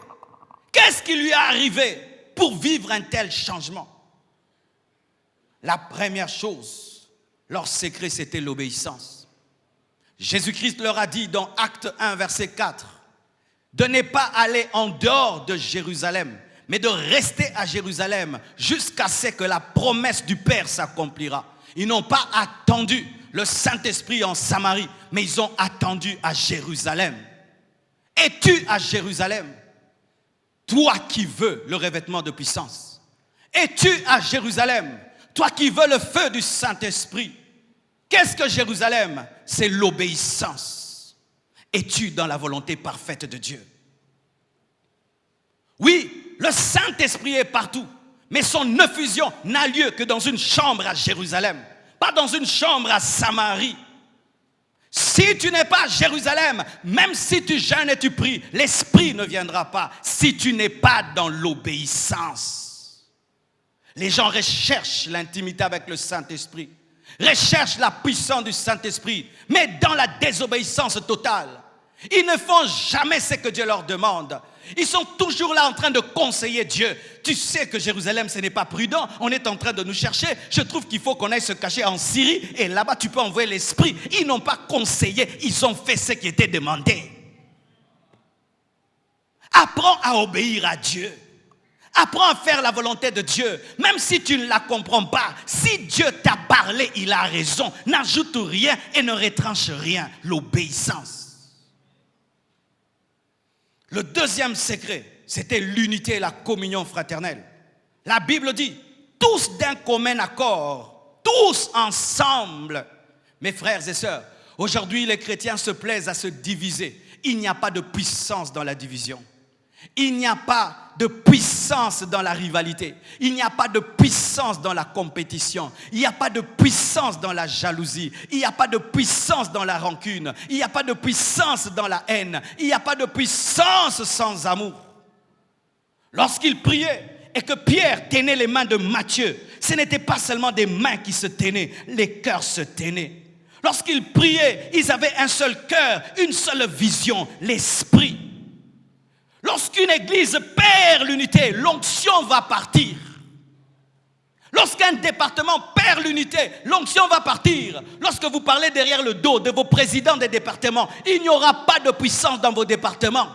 Qu'est-ce qui lui est arrivé pour vivre un tel changement? La première chose, leur secret, c'était l'obéissance. Jésus-Christ leur a dit dans Acte 1, verset 4, de ne pas aller en dehors de Jérusalem, mais de rester à Jérusalem jusqu'à ce que la promesse du Père s'accomplira. Ils n'ont pas attendu le Saint-Esprit en Samarie, mais ils ont attendu à Jérusalem. Es-tu à Jérusalem? Toi qui veux le revêtement de puissance. Es-tu à Jérusalem? Toi qui veux le feu du Saint-Esprit. Qu'est-ce que Jérusalem? C'est l'obéissance. Es-tu dans la volonté parfaite de Dieu? Oui, le Saint-Esprit est partout, mais son effusion n'a lieu que dans une chambre à Jérusalem, pas dans une chambre à Samarie. Si tu n'es pas à Jérusalem, même si tu jeûnes et tu pries, l'Esprit ne viendra pas si tu n'es pas dans l'obéissance. Les gens recherchent l'intimité avec le Saint-Esprit, recherchent la puissance du Saint-Esprit, mais dans la désobéissance totale. Ils ne font jamais ce que Dieu leur demande. Ils sont toujours là en train de conseiller Dieu. Tu sais que Jérusalem, ce n'est pas prudent. On est en train de nous chercher. Je trouve qu'il faut qu'on aille se cacher en Syrie. Et là-bas, tu peux envoyer l'esprit. Ils n'ont pas conseillé. Ils ont fait ce qui était demandé. Apprends à obéir à Dieu. Apprends à faire la volonté de Dieu. Même si tu ne la comprends pas. Si Dieu t'a parlé, il a raison. N'ajoute rien et ne retranche rien. L'obéissance. Le deuxième secret, c'était l'unité et la communion fraternelle. La Bible dit, tous d'un commun accord, tous ensemble. Mes frères et sœurs, aujourd'hui les chrétiens se plaisent à se diviser. Il n'y a pas de puissance dans la division. Il n'y a pas de puissance dans la rivalité. Il n'y a pas de puissance dans la compétition. Il n'y a pas de puissance dans la jalousie. Il n'y a pas de puissance dans la rancune. Il n'y a pas de puissance dans la haine. Il n'y a pas de puissance sans amour. Lorsqu'il priait et que Pierre tenait les mains de Matthieu, ce n'était pas seulement des mains qui se tenaient, les cœurs se tenaient. Lorsqu'ils priaient, ils avaient un seul cœur, une seule vision, l'esprit. Lorsqu'une église perd l'unité, l'onction va partir. Lorsqu'un département perd l'unité, l'onction va partir. Lorsque vous parlez derrière le dos de vos présidents des départements, il n'y aura pas de puissance dans vos départements.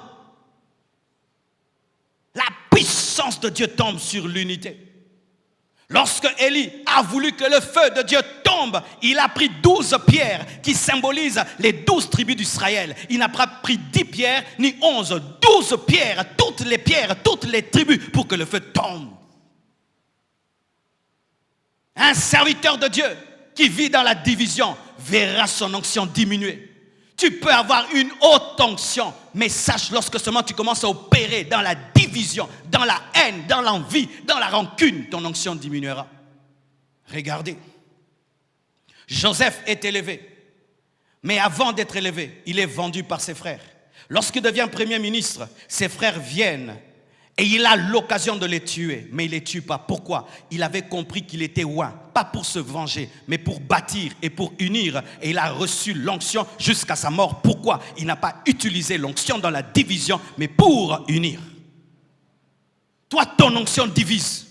La puissance de Dieu tombe sur l'unité. Lorsque Élie a voulu que le feu de Dieu tombe, il a pris 12 pierres qui symbolisent les 12 tribus d'Israël. Il n'a pas pris 10 pierres ni 11, 12 pierres, toutes les tribus pour que le feu tombe. Un serviteur de Dieu qui vit dans la division verra son onction diminuer. Tu peux avoir une haute onction, mais sache lorsque seulement tu commences à opérer dans la division, dans la haine, dans l'envie, dans la rancune, ton onction diminuera. Regardez, Joseph est élevé, mais avant d'être élevé, il est vendu par ses frères. Lorsqu'il devient premier ministre, ses frères viennent et il a l'occasion de les tuer, mais il ne les tue pas. Pourquoi? Il avait compris qu'il était oint, pas pour se venger, mais pour bâtir et pour unir. Et il a reçu l'onction jusqu'à sa mort. Pourquoi? Il n'a pas utilisé l'onction dans la division, mais pour unir. Toi, ton onction divise.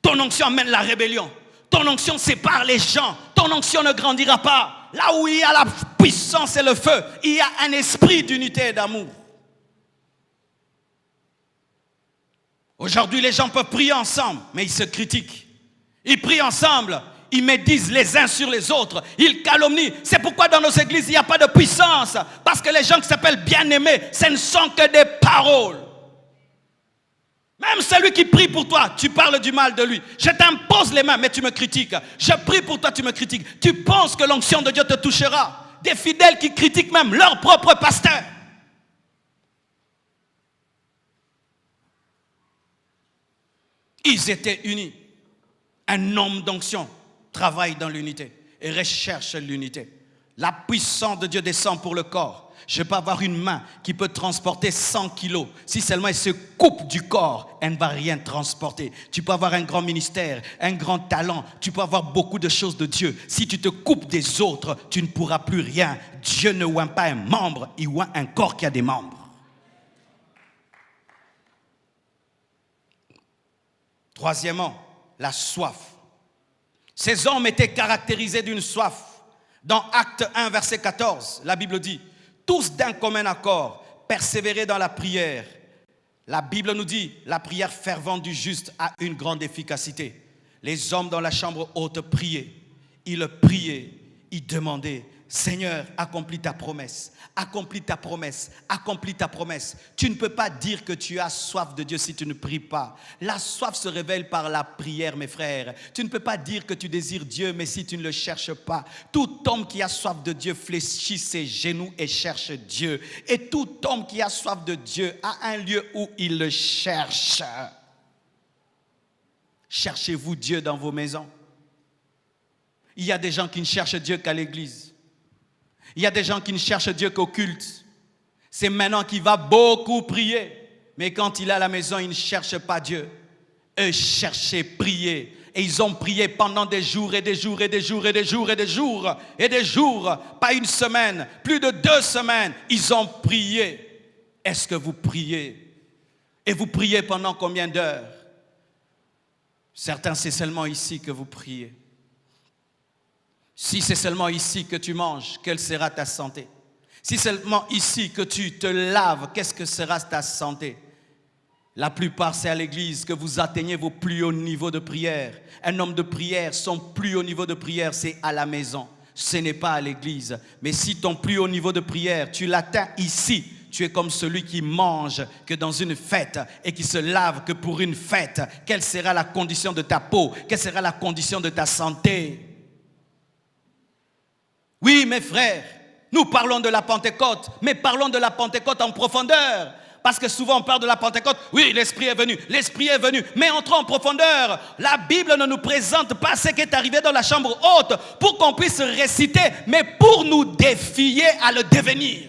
Ton onction amène la rébellion. Ton onction sépare les gens. Ton onction ne grandira pas. Là où il y a la puissance et le feu, il y a un esprit d'unité et d'amour. Aujourd'hui, les gens peuvent prier ensemble, mais ils se critiquent. Ils prient ensemble, ils médisent les uns sur les autres, ils calomnient. C'est pourquoi dans nos églises, il n'y a pas de puissance. Parce que les gens qui s'appellent bien-aimés, ce ne sont que des paroles. Même celui qui prie pour toi, tu parles du mal de lui. Je t'impose les mains, mais tu me critiques. Je prie pour toi, tu me critiques. Tu penses que l'onction de Dieu te touchera. Des fidèles qui critiquent même leur propre pasteur. Ils étaient unis. Un homme d'onction travaille dans l'unité et recherche l'unité. La puissance de Dieu descend pour le corps. Je peux avoir une main qui peut transporter 100 kilos. Si seulement elle se coupe du corps, elle ne va rien transporter. Tu peux avoir un grand ministère, un grand talent. Tu peux avoir beaucoup de choses de Dieu. Si tu te coupes des autres, tu ne pourras plus rien. Dieu ne oint pas un membre, il oint un corps qui a des membres. Troisièmement, la soif. Ces hommes étaient caractérisés d'une soif. Dans Acte 1, verset 14, la Bible dit « Tous d'un commun accord, persévérer dans la prière. » La Bible nous dit « La prière fervente du juste a une grande efficacité. » Les hommes dans la chambre haute priaient. Ils priaient, ils demandaient « Seigneur, accomplis ta promesse, accomplis ta promesse, accomplis ta promesse. » Tu ne peux pas dire que tu as soif de Dieu si tu ne pries pas. La soif se révèle par la prière, mes frères. Tu ne peux pas dire que tu désires Dieu, mais si tu ne le cherches pas. Tout homme qui a soif de Dieu fléchit ses genoux et cherche Dieu. Et tout homme qui a soif de Dieu a un lieu où il le cherche. Cherchez-vous Dieu dans vos maisons? Il y a des gens qui ne cherchent Dieu qu'à l'église. Il y a des gens qui ne cherchent Dieu qu'au culte. C'est maintenant qu'il va beaucoup prier. Mais quand il est à la maison, il ne cherche pas Dieu. Eux cherchaient, prier. Et ils ont prié pendant des jours et des jours et des jours et des jours et des jours et des jours. Pas une semaine, plus de 2 semaines. Ils ont prié. Est-ce que vous priez? Et vous priez pendant combien d'heures? Certains, c'est seulement ici que vous priez. Si c'est seulement ici que tu manges, quelle sera ta santé? Si seulement ici que tu te laves, qu'est-ce que sera ta santé? La plupart, c'est à l'église que vous atteignez vos plus hauts niveaux de prière. Un homme de prière, son plus haut niveau de prière, c'est à la maison. Ce n'est pas à l'église. Mais si ton plus haut niveau de prière, tu l'atteins ici, tu es comme celui qui mange que dans une fête et qui se lave que pour une fête. Quelle sera la condition de ta peau? Quelle sera la condition de ta santé? Oui, mes frères, nous parlons de la Pentecôte, mais parlons de la Pentecôte en profondeur. Parce que souvent on parle de la Pentecôte, oui, l'Esprit est venu, mais entrons en profondeur. La Bible ne nous présente pas ce qui est arrivé dans la chambre haute pour qu'on puisse réciter, mais pour nous défier à le devenir.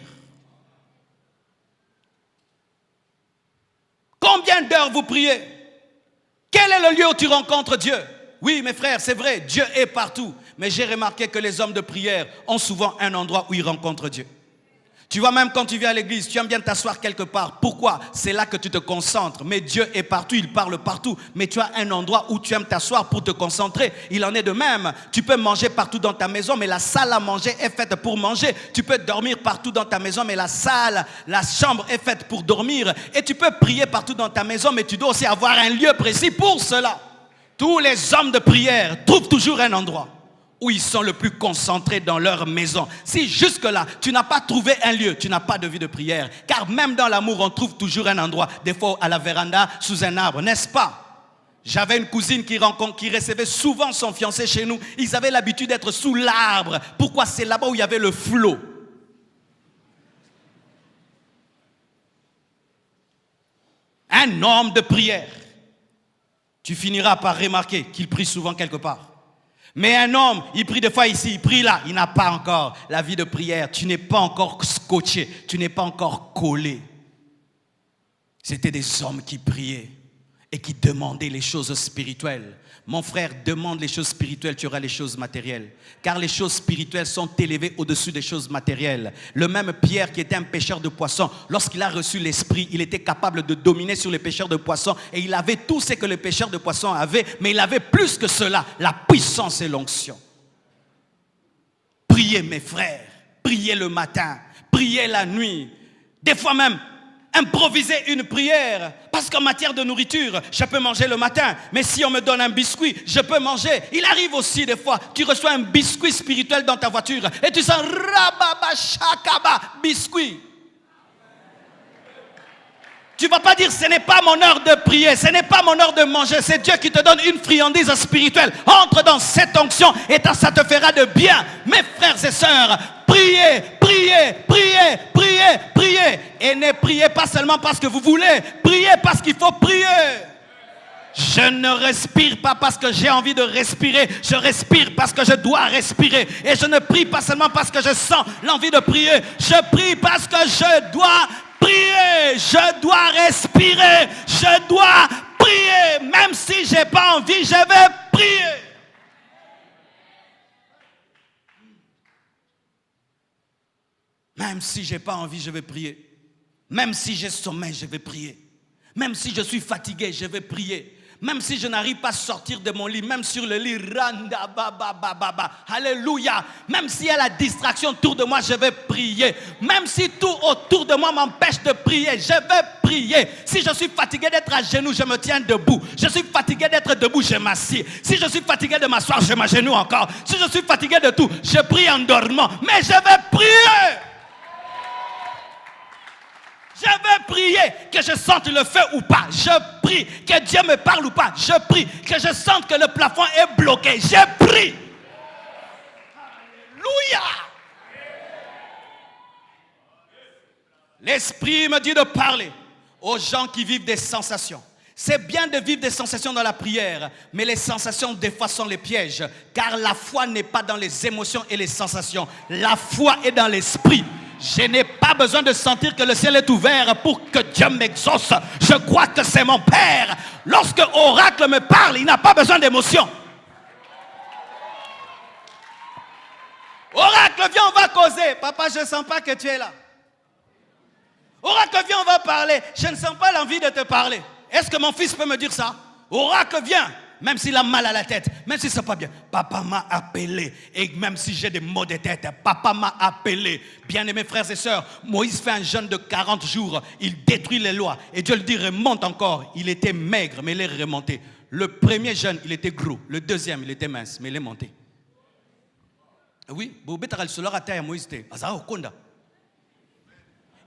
Combien d'heures vous priez? Quel est le lieu où tu rencontres Dieu? Oui, mes frères, c'est vrai, Dieu est partout. Mais j'ai remarqué que les hommes de prière ont souvent un endroit où ils rencontrent Dieu. Tu vois, même quand tu viens à l'église, tu aimes bien t'asseoir quelque part. Pourquoi? C'est là que tu te concentres. Mais Dieu est partout, il parle partout. Mais tu as un endroit où tu aimes t'asseoir pour te concentrer. Il en est de même. Tu peux manger partout dans ta maison, mais la salle à manger est faite pour manger. Tu peux dormir partout dans ta maison, mais la chambre est faite pour dormir. Et tu peux prier partout dans ta maison, mais tu dois aussi avoir un lieu précis pour cela. Tous les hommes de prière trouvent toujours un endroit où ils sont le plus concentrés dans leur maison. Si jusque-là, tu n'as pas trouvé un lieu, tu n'as pas de vie de prière. Car même dans l'amour, on trouve toujours un endroit. Des fois à la véranda, sous un arbre, n'est-ce pas? J'avais une cousine qui recevait souvent son fiancé chez nous. Ils avaient l'habitude d'être sous l'arbre. Pourquoi? C'est là-bas où il y avait le flot. Un homme de prière. Tu finiras par remarquer qu'il prie souvent quelque part. Mais un homme, il prie des fois ici, il prie là. Il n'a pas encore la vie de prière. Tu n'es pas encore scotché. Tu n'es pas encore collé. C'était des hommes qui priaient et qui demandaient les choses spirituelles. Mon frère, demande les choses spirituelles, tu auras les choses matérielles. Car les choses spirituelles sont élevées au-dessus des choses matérielles. Le même Pierre qui était un pêcheur de poissons, lorsqu'il a reçu l'Esprit, il était capable de dominer sur les pêcheurs de poissons. Et il avait tout ce que les pêcheurs de poissons avaient, mais il avait plus que cela, la puissance et l'onction. Priez mes frères, priez le matin, priez la nuit. Des fois même, improviser une prière, parce qu'en matière de nourriture, je peux manger le matin, mais si on me donne un biscuit, je peux manger. Il arrive aussi des fois, tu reçois un biscuit spirituel dans ta voiture et tu sens rababa shakaba biscuit. Tu ne vas pas dire ce n'est pas mon heure de prier, ce n'est pas mon heure de manger, c'est Dieu qui te donne une friandise spirituelle. Entre dans cette onction et ça te fera de bien. Mes frères et sœurs, priez, priez, priez, priez, priez. Et ne priez pas seulement parce que vous voulez, priez parce qu'il faut prier. Je ne respire pas parce que j'ai envie de respirer, je respire parce que je dois respirer. Et je ne prie pas seulement parce que je sens l'envie de prier, je prie parce que je dois prier, je dois respirer, je dois prier. Même si je n'ai pas envie, je vais prier. Même si je n'ai pas envie, je vais prier. Même si j'ai sommeil, je vais prier. Même si je suis fatigué, je vais prier. Même si je n'arrive pas à sortir de mon lit, même sur le lit, randa, ba, alléluia. Même s'il y a la distraction autour de moi, je vais prier. Même si tout autour de moi m'empêche de prier, je vais prier. Si je suis fatigué d'être à genoux, je me tiens debout. Je suis fatigué d'être debout, je m'assieds. Si je suis fatigué de m'asseoir, je m'agenouille encore. Si je suis fatigué de tout, je prie en dormant. Mais je vais prier. Je vais prier, que je sente le feu ou pas. Je prie, que Dieu me parle ou pas. Je prie, que je sente que le plafond est bloqué. Je prie. Alléluia. L'Esprit me dit de parler aux gens qui vivent des sensations. C'est bien de vivre des sensations dans la prière, mais les sensations des fois sont les pièges. Car la foi n'est pas dans les émotions et les sensations. La foi est dans l'esprit. Je n'ai pas besoin de sentir que le ciel est ouvert pour que Dieu m'exauce. Je crois que c'est mon Père. Lorsque Oracle me parle, il n'a pas besoin d'émotion. Oracle, viens, on va causer. Papa, je ne sens pas que tu es là. Oracle, viens, on va parler. Je ne sens pas l'envie de te parler. Est-ce que mon fils peut me dire ça? Oracle, viens. Même s'il a mal à la tête, même si c'est pas bien, papa m'a appelé. Et même si j'ai des maux de tête, papa m'a appelé. Bien-aimés frères et sœurs, Moïse fait un jeûne de 40 jours. Il détruit les lois. Et Dieu lui dit, remonte encore. Il était maigre, mais il est remonté. Le premier jeûne, il était gros. Le deuxième, il était mince, mais il est monté. Oui,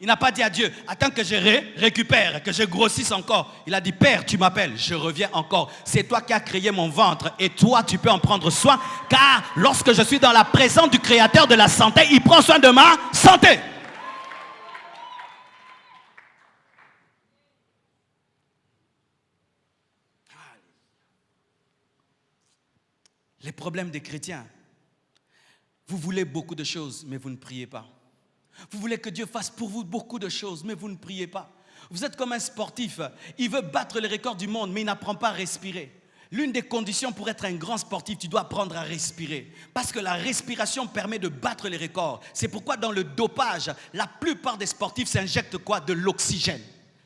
il n'a pas dit à Dieu, attends que je récupère, que je grossisse encore. Il a dit, Père, tu m'appelles, je reviens encore. C'est toi qui as créé mon ventre et toi, tu peux en prendre soin. Car lorsque je suis dans la présence du Créateur de la santé, il prend soin de ma santé. Les problèmes des chrétiens. Vous voulez beaucoup de choses, mais vous ne priez pas. Vous voulez que Dieu fasse pour vous beaucoup de choses, mais vous ne priez pas. Vous êtes comme un sportif. Il veut battre les records du monde, mais il n'apprend pas à respirer. L'une des conditions pour être un grand sportif, tu dois apprendre à respirer. Parce que la respiration permet de battre les records. C'est pourquoi dans le dopage, la plupart des sportifs s'injectent quoi? De l'oxygène.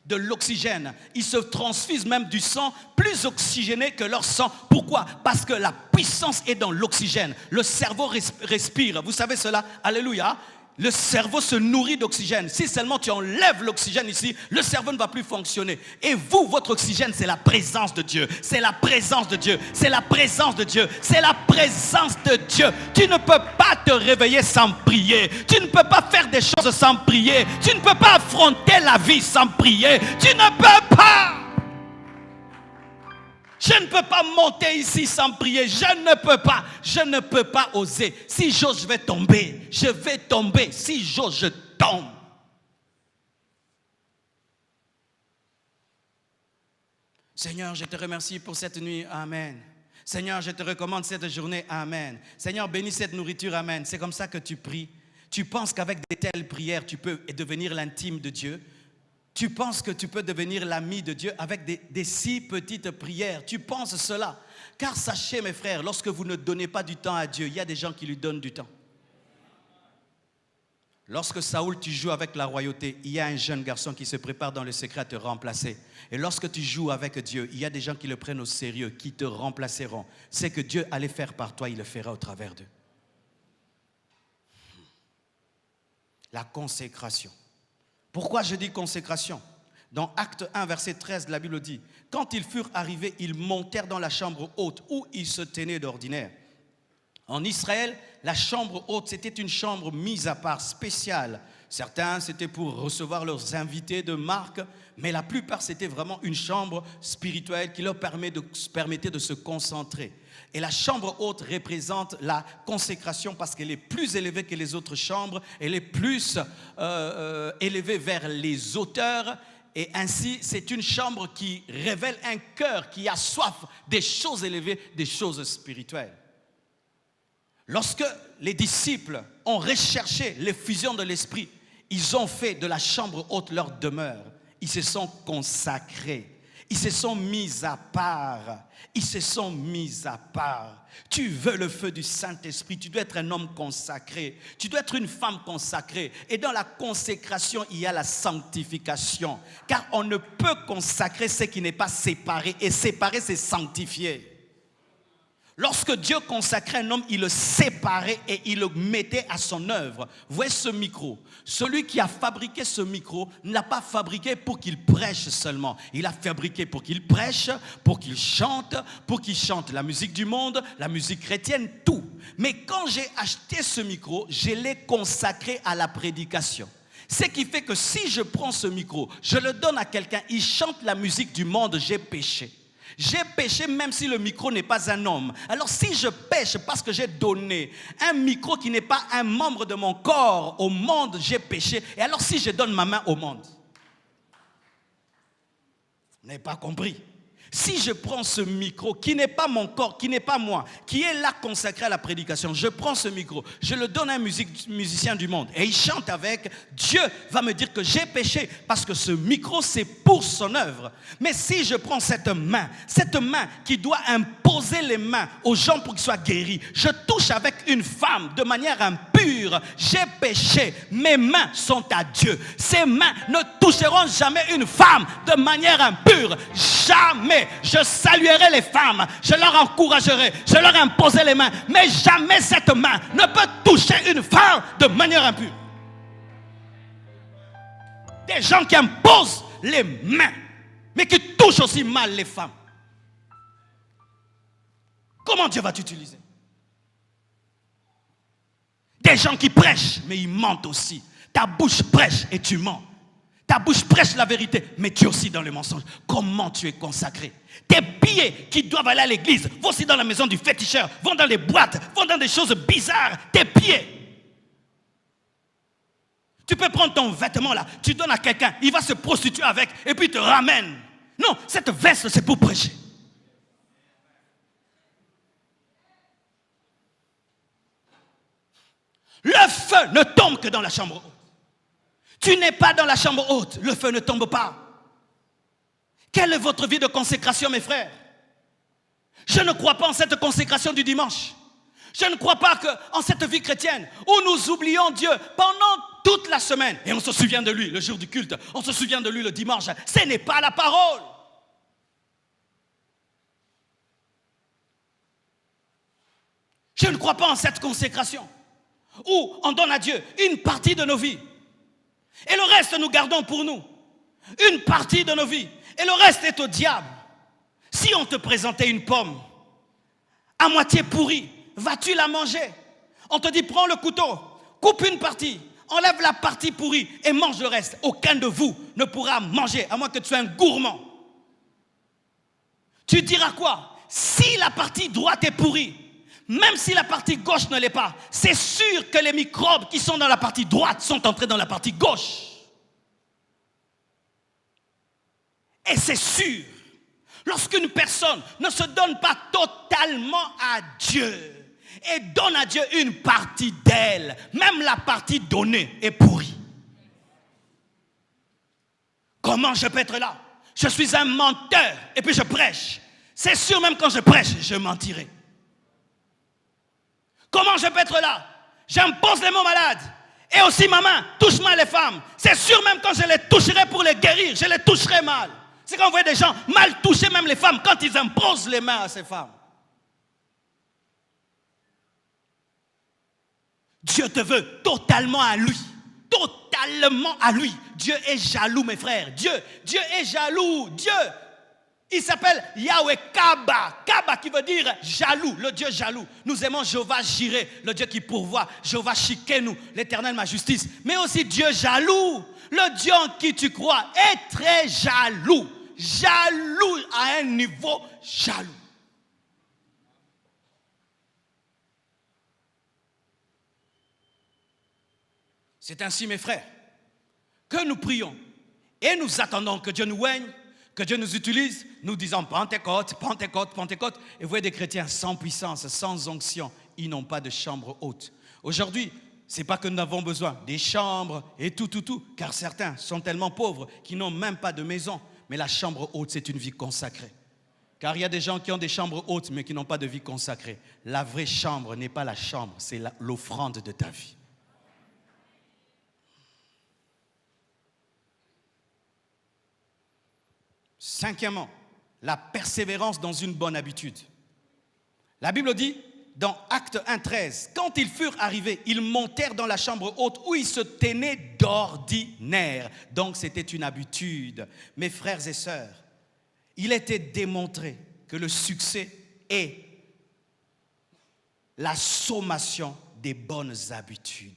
De l'oxygène. Ils se transfusent même du sang plus oxygéné que leur sang. Pourquoi? Parce que la puissance est dans l'oxygène. Le cerveau respire. Vous savez cela? Alléluia. Le cerveau se nourrit d'oxygène. Si seulement tu enlèves l'oxygène ici, le cerveau ne va plus fonctionner. Et vous, votre oxygène, c'est la présence de Dieu. C'est la présence de Dieu. C'est la présence de Dieu. C'est la présence de Dieu. Tu ne peux pas te réveiller sans prier. Tu ne peux pas faire des choses sans prier. Tu ne peux pas affronter la vie sans prier. Tu ne peux pas. Je ne peux pas monter ici sans prier. Je ne peux pas. Je ne peux pas oser. Si j'ose, je vais tomber. Je vais tomber. Si j'ose, je tombe. Seigneur, je te remercie pour cette nuit. Amen. Seigneur, je te recommande cette journée. Amen. Seigneur, bénis cette nourriture. Amen. C'est comme ça que tu pries. Tu penses qu'avec de telles prières, tu peux devenir l'intime de Dieu. Tu penses que tu peux devenir l'ami de Dieu avec des si petites prières. Tu penses cela. Car sachez, mes frères, lorsque vous ne donnez pas du temps à Dieu, il y a des gens qui lui donnent du temps. Lorsque Saoul, tu joues avec la royauté, il y a un jeune garçon qui se prépare dans le secret à te remplacer. Et lorsque tu joues avec Dieu, il y a des gens qui le prennent au sérieux, qui te remplaceront. C'est que Dieu allait faire par toi, il le fera au travers d'eux. La consécration. Pourquoi je dis consécration? Dans Acte 1, verset 13, la Bible dit « Quand ils furent arrivés, ils montèrent dans la chambre haute où ils se tenaient d'ordinaire. » En Israël, la chambre haute, c'était une chambre mise à part, spéciale. Certains, c'était pour recevoir leurs invités de marque, mais la plupart, c'était vraiment une chambre spirituelle qui leur permettait de se concentrer. Et la chambre haute représente la consécration parce qu'elle est plus élevée que les autres chambres. Elle est plus élevée vers les hauteurs. Et ainsi, c'est une chambre qui révèle un cœur qui a soif des choses élevées, des choses spirituelles. Lorsque les disciples ont recherché l'effusion de l'esprit, ils ont fait de la chambre haute leur demeure. Ils se sont consacrés. Ils se sont mis à part. Ils se sont mis à part. Tu veux le feu du Saint-Esprit, tu dois être un homme consacré. Tu dois être une femme consacrée. Et dans la consécration, il y a la sanctification. Car on ne peut consacrer ce qui n'est pas séparé. Et séparer, c'est sanctifier. Lorsque Dieu consacrait un homme, il le séparait et il le mettait à son œuvre. Voyez ce micro. Celui qui a fabriqué ce micro ne l'a pas fabriqué pour qu'il prêche seulement. Il l'a fabriqué pour qu'il prêche, pour qu'il chante la musique du monde, la musique chrétienne, tout. Mais quand j'ai acheté ce micro, je l'ai consacré à la prédication. Ce qui fait que si je prends ce micro, je le donne à quelqu'un, il chante la musique du monde, j'ai péché. J'ai péché même si le micro n'est pas un homme. Alors si je pêche parce que j'ai donné un micro qui n'est pas un membre de mon corps au monde, j'ai péché. Et alors si je donne ma main au monde? Vous n'avez pas compris. Si je prends ce micro qui n'est pas mon corps, qui n'est pas moi, qui est là consacré à la prédication, je prends ce micro, je le donne à un musicien du monde et il chante avec, Dieu va me dire que j'ai péché parce que ce micro c'est pour son œuvre. Mais si je prends cette main qui doit imposer les mains aux gens pour qu'ils soient guéris, je touche avec une femme de manière impure, j'ai péché, mes mains sont à Dieu. Ces mains ne toucheront jamais une femme de manière impure, jamais. Je saluerai les femmes, je leur encouragerai, je leur imposerai les mains, mais jamais cette main ne peut toucher une femme de manière impure. Des gens qui imposent les mains, mais qui touchent aussi mal les femmes. Comment Dieu va t'utiliser? Des gens qui prêchent, mais ils mentent aussi. Ta bouche prêche et tu mens. Ta bouche prêche la vérité, mais tu es aussi dans le mensonge. Comment tu es consacré? Tes pieds qui doivent aller à l'église vont aussi dans la maison du féticheur, vont dans les boîtes, vont dans des choses bizarres. Tes pieds. Tu peux prendre ton vêtement là, tu donnes à quelqu'un, il va se prostituer avec et puis il te ramène. Non, cette veste c'est pour prêcher. Le feu ne tombe que dans la chambre haute. Tu n'es pas dans la chambre haute, le feu ne tombe pas. Quelle est votre vie de consécration, mes frères? Je ne crois pas en cette consécration du dimanche. Je ne crois pas en cette vie chrétienne où nous oublions Dieu pendant toute la semaine. Et on se souvient de lui le jour du culte, on se souvient de lui le dimanche. Ce n'est pas la parole. Je ne crois pas en cette consécration. où on donne à Dieu une partie de nos vies. Et le reste, nous gardons pour nous. Une partie de nos vies. Et le reste est au diable. Si on te présentait une pomme à moitié pourrie, vas-tu la manger? On te dit, prends le couteau, coupe une partie, enlève la partie pourrie et mange le reste. Aucun de vous ne pourra manger, à moins que tu sois un gourmand. Tu diras quoi? Si la partie droite est pourrie, même si la partie gauche ne l'est pas, c'est sûr que les microbes qui sont dans la partie droite sont entrés dans la partie gauche. Et c'est sûr, lorsqu'une personne ne se donne pas totalement à Dieu et donne à Dieu une partie d'elle, même la partie donnée est pourrie. Comment je peux être là? Je suis un menteur et puis je prêche. C'est sûr, même quand je prêche, je mentirai. Comment je peux être là? J'impose les mots malades. Et aussi ma main, touche-moi les femmes. C'est sûr, même quand je les toucherai pour les guérir, je les toucherai mal. C'est quand on voit des gens mal toucher même les femmes quand ils imposent les mains à ces femmes. Dieu te veut totalement à lui. Totalement à lui. Dieu est jaloux, mes frères. Dieu est jaloux. Dieu, il s'appelle Yahweh Kaba. Kaba qui veut dire jaloux, le Dieu jaloux. Nous aimons Jéhovah Jireh, le Dieu qui pourvoit. Jéhovah Shikenu, l'éternel ma justice. Mais aussi Dieu jaloux. Le Dieu en qui tu crois est très jaloux. Jaloux à un niveau jaloux. C'est ainsi, mes frères, que nous prions et nous attendons que Dieu nous oigne, que Dieu nous utilise, nous disons Pentecôte, Pentecôte, Pentecôte. Et vous voyez des chrétiens sans puissance, sans onction, ils n'ont pas de chambre haute. Aujourd'hui, ce n'est pas que nous avons besoin des chambres et tout, car certains sont tellement pauvres qu'ils n'ont même pas de maison. Mais la chambre haute, c'est une vie consacrée. Car il y a des gens qui ont des chambres hautes, mais qui n'ont pas de vie consacrée. La vraie chambre n'est pas la chambre, c'est l'offrande de ta vie. Cinquièmement, la persévérance dans une bonne habitude. La Bible dit, dans Actes 1,13, quand ils furent arrivés, ils montèrent dans la chambre haute où ils se tenaient d'ordinaire. Donc c'était une habitude. Mes frères et sœurs, il était démontré que le succès est la sommation des bonnes habitudes.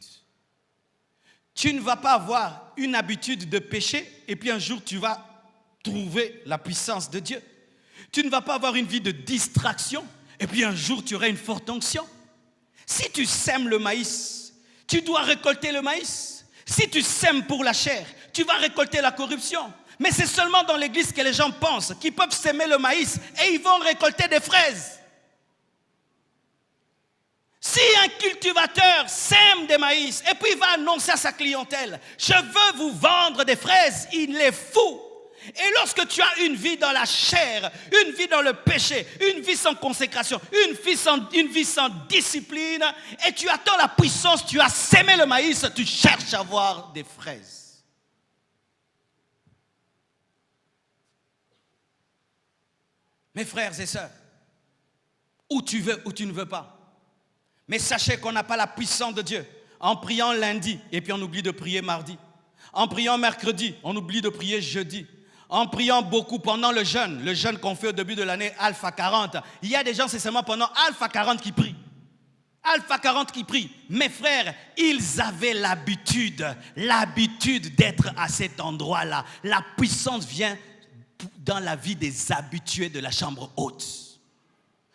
Tu ne vas pas avoir une habitude de péché et puis un jour tu vas trouver la puissance de Dieu. Tu ne vas pas avoir une vie de distraction et puis un jour tu auras une forte onction. Si tu sèmes le maïs, tu dois récolter le maïs. Si tu sèmes pour la chair, tu vas récolter la corruption. Mais c'est seulement dans l'église que les gens pensent qu'ils peuvent s'aimer le maïs et ils vont récolter des fraises. Si un cultivateur sème des maïs et puis il va annoncer à sa clientèle, je veux vous vendre des fraises, il est fou. Et lorsque tu as une vie dans la chair, une vie dans le péché, une vie sans consécration, une vie sans discipline, et tu attends la puissance, tu as sémé le maïs, tu cherches à avoir des fraises. Mes frères et sœurs, où tu veux ou tu ne veux pas, mais sachez qu'on n'a pas la puissance de Dieu en priant lundi et puis on oublie de prier mardi, en priant mercredi, on oublie de prier jeudi. En priant beaucoup pendant le jeûne qu'on fait au début de l'année Alpha 40. Il y a des gens, c'est seulement pendant Alpha 40 qui prient. Alpha 40 qui prient. Mes frères, ils avaient l'habitude d'être à cet endroit-là. La puissance vient dans la vie des habitués de la chambre haute.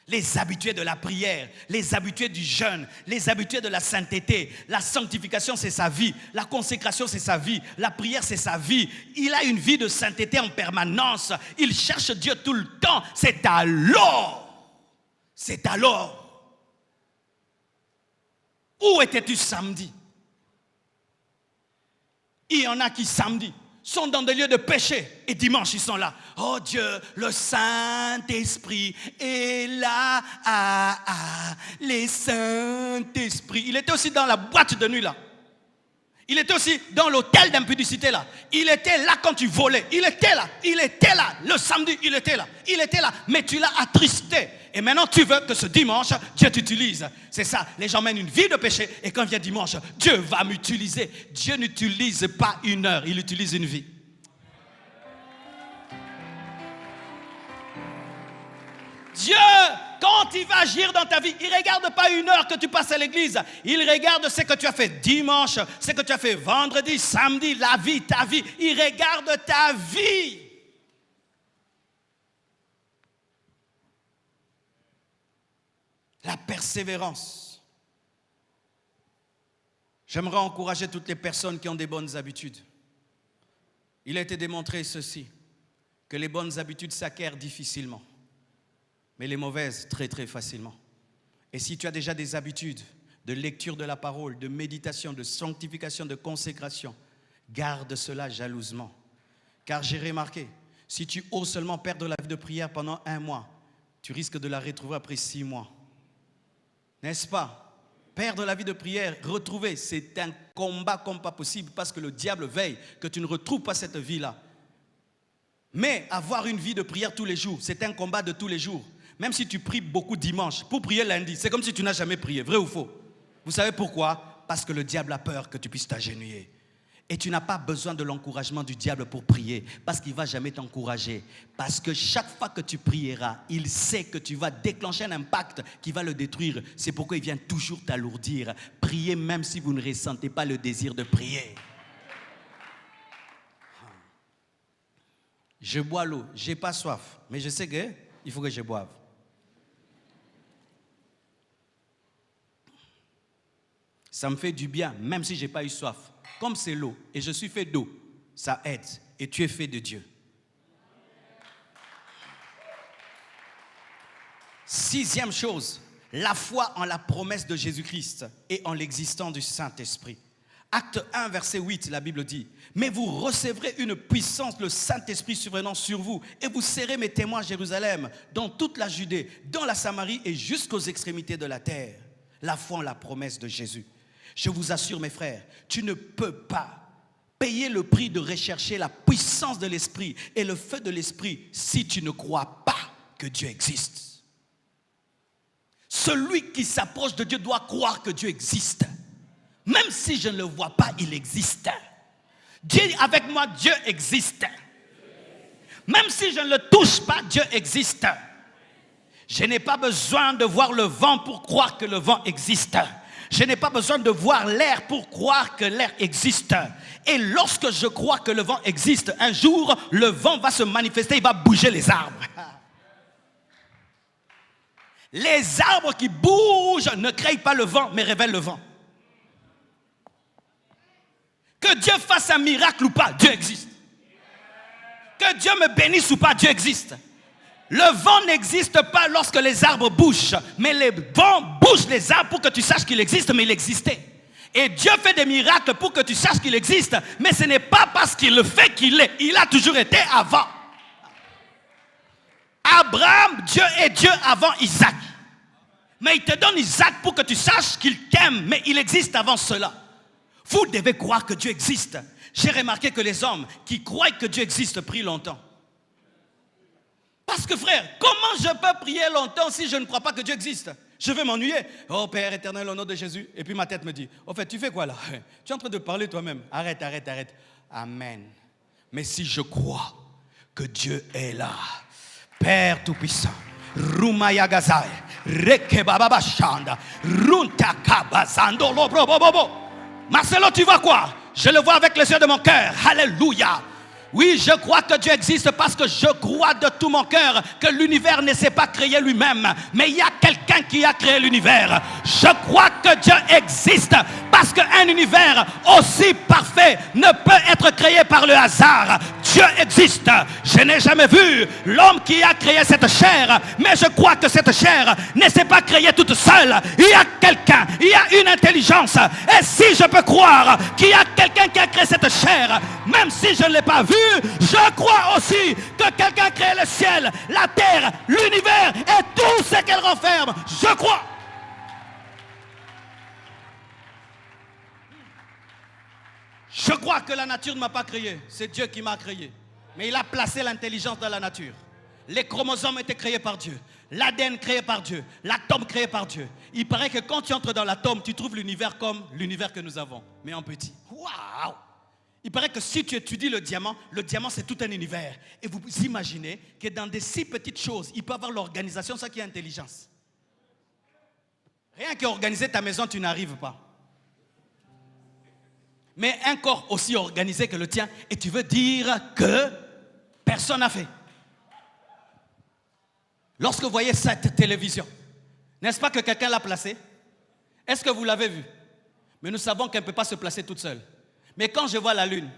Les habitués de la prière, les habitués du jeûne, les habitués de la sainteté. La sanctification, c'est sa vie. La consécration, c'est sa vie. La prière, c'est sa vie. Il a une vie de sainteté en permanence. Il cherche Dieu tout le temps. C'est alors. Où étais-tu samedi? Il y en a qui samedi sont dans des lieux de péché et dimanche ils sont là. Oh Dieu, le Saint-Esprit est là, les Saint-Esprit. Il était aussi dans la boîte de nuit là. Il était aussi dans l'hôtel d'impudicité là. Il était là quand tu volais. Il était là. Le samedi, il était là. Mais tu l'as attristé. Et maintenant, tu veux que ce dimanche, Dieu t'utilise. C'est ça. Les gens mènent une vie de péché. Et quand vient dimanche, Dieu va m'utiliser. Dieu n'utilise pas une heure. Il utilise une vie. Dieu, quand il va agir dans ta vie, il ne regarde pas une heure que tu passes à l'église. Il regarde ce que tu as fait dimanche, ce que tu as fait vendredi, samedi, la vie, ta vie. Il regarde ta vie. La persévérance. J'aimerais encourager toutes les personnes qui ont des bonnes habitudes. Il a été démontré ceci, que les bonnes habitudes s'acquièrent difficilement. Mais les mauvaises, très très facilement. Et si tu as déjà des habitudes de lecture de la parole, de méditation, de sanctification, de consécration, garde cela jalousement. Car j'ai remarqué, si tu oses seulement perdre la vie de prière pendant 1 mois, tu risques de la retrouver après 6 mois. N'est-ce pas? Perdre la vie de prière, retrouver, c'est un combat comme pas possible parce que le diable veille que tu ne retrouves pas cette vie-là. Mais avoir une vie de prière tous les jours, c'est un combat de tous les jours. Même si tu pries beaucoup dimanche, pour prier lundi, c'est comme si tu n'as jamais prié, vrai ou faux? Vous savez pourquoi? Parce que le diable a peur que tu puisses t'agenouiller. Et tu n'as pas besoin de l'encouragement du diable pour prier, parce qu'il ne va jamais t'encourager. Parce que chaque fois que tu prieras, il sait que tu vas déclencher un impact qui va le détruire. C'est pourquoi il vient toujours t'alourdir. Priez même si vous ne ressentez pas le désir de prier. Je bois l'eau, je n'ai pas soif, mais je sais qu'il faut que je boive. Ça me fait du bien, même si je n'ai pas eu soif. Comme c'est l'eau, et je suis fait d'eau, ça aide. Et tu es fait de Dieu. 6e chose, la foi en la promesse de Jésus-Christ et en l'existence du Saint-Esprit. Acte 1, verset 8, la Bible dit « Mais vous recevrez une puissance, le Saint-Esprit survenant sur vous, et vous serez mes témoins à Jérusalem, dans toute la Judée, dans la Samarie et jusqu'aux extrémités de la terre. » La foi en la promesse de Jésus. Je vous assure, mes frères, tu ne peux pas payer le prix de rechercher la puissance de l'Esprit et le feu de l'Esprit si tu ne crois pas que Dieu existe. Celui qui s'approche de Dieu doit croire que Dieu existe. Même si je ne le vois pas, il existe. Dieu avec moi, Dieu existe. Même si je ne le touche pas, Dieu existe. Je n'ai pas besoin de voir le vent pour croire que le vent existe. Je n'ai pas besoin de voir l'air pour croire que l'air existe. Et lorsque je crois que le vent existe, un jour, le vent va se manifester, il va bouger les arbres. Les arbres qui bougent ne créent pas le vent, mais révèlent le vent. Que Dieu fasse un miracle ou pas, Dieu existe. Que Dieu me bénisse ou pas, Dieu existe. Le vent n'existe pas lorsque les arbres bougent, mais les vents bougent les arbres pour que tu saches qu'il existe, mais il existait. Et Dieu fait des miracles pour que tu saches qu'il existe, mais ce n'est pas parce qu'il le fait qu'il est. Il a toujours été avant. Abraham, Dieu est Dieu avant Isaac. Mais il te donne Isaac pour que tu saches qu'il t'aime, mais il existe avant cela. Vous devez croire que Dieu existe. J'ai remarqué que les hommes qui croient que Dieu existe prient longtemps. Parce que frère, comment je peux prier longtemps si je ne crois pas que Dieu existe? Je vais m'ennuyer. Oh Père éternel, au nom de Jésus. Et puis ma tête me dit, au fait, tu fais quoi là? Tu es en train de parler toi-même. Arrête. Amen. Mais si je crois que Dieu est là, Père Tout-Puissant, Rumayagazai, Rekebababashanda, Runtakabazando Lobrobobobo. Marcelo, tu vois quoi? Je le vois avec les yeux de mon cœur. Alléluia. Oui, je crois que Dieu existe parce que je crois de tout mon cœur que l'univers ne s'est pas créé lui-même, mais il y a quelqu'un qui a créé l'univers. Je crois que Dieu existe parce qu'un univers aussi parfait ne peut être créé par le hasard. Dieu existe. Je n'ai jamais vu l'homme qui a créé cette chair, mais je crois que cette chair ne s'est pas créée toute seule. Il y a quelqu'un, il y a une intelligence. Et si je peux croire qu'il y a quelqu'un qui a créé cette chair, même si je ne l'ai pas vu, je crois aussi que quelqu'un a créé le ciel, la terre, l'univers et tout ce qu'elle renferme. Je crois. Je crois que la nature ne m'a pas créé, c'est Dieu qui m'a créé. Mais il a placé l'intelligence dans la nature. Les chromosomes étaient créés par Dieu. L'ADN créé par Dieu. L'atome créé par Dieu. Il paraît que quand tu entres dans l'atome, tu trouves l'univers comme l'univers que nous avons, mais en petit. Waouh! Il paraît que si tu étudies le diamant c'est tout un univers. Et vous imaginez que dans des si petites choses, il peut y avoir l'organisation, ça qui est intelligence. Rien qu'organiser ta maison, tu n'arrives pas. Mais un corps aussi organisé que le tien, et tu veux dire que personne n'a fait. Lorsque vous voyez cette télévision, n'est-ce pas que quelqu'un l'a placée? Est-ce que vous l'avez vue? Mais nous savons qu'elle ne peut pas se placer toute seule. Mais quand je vois la lune,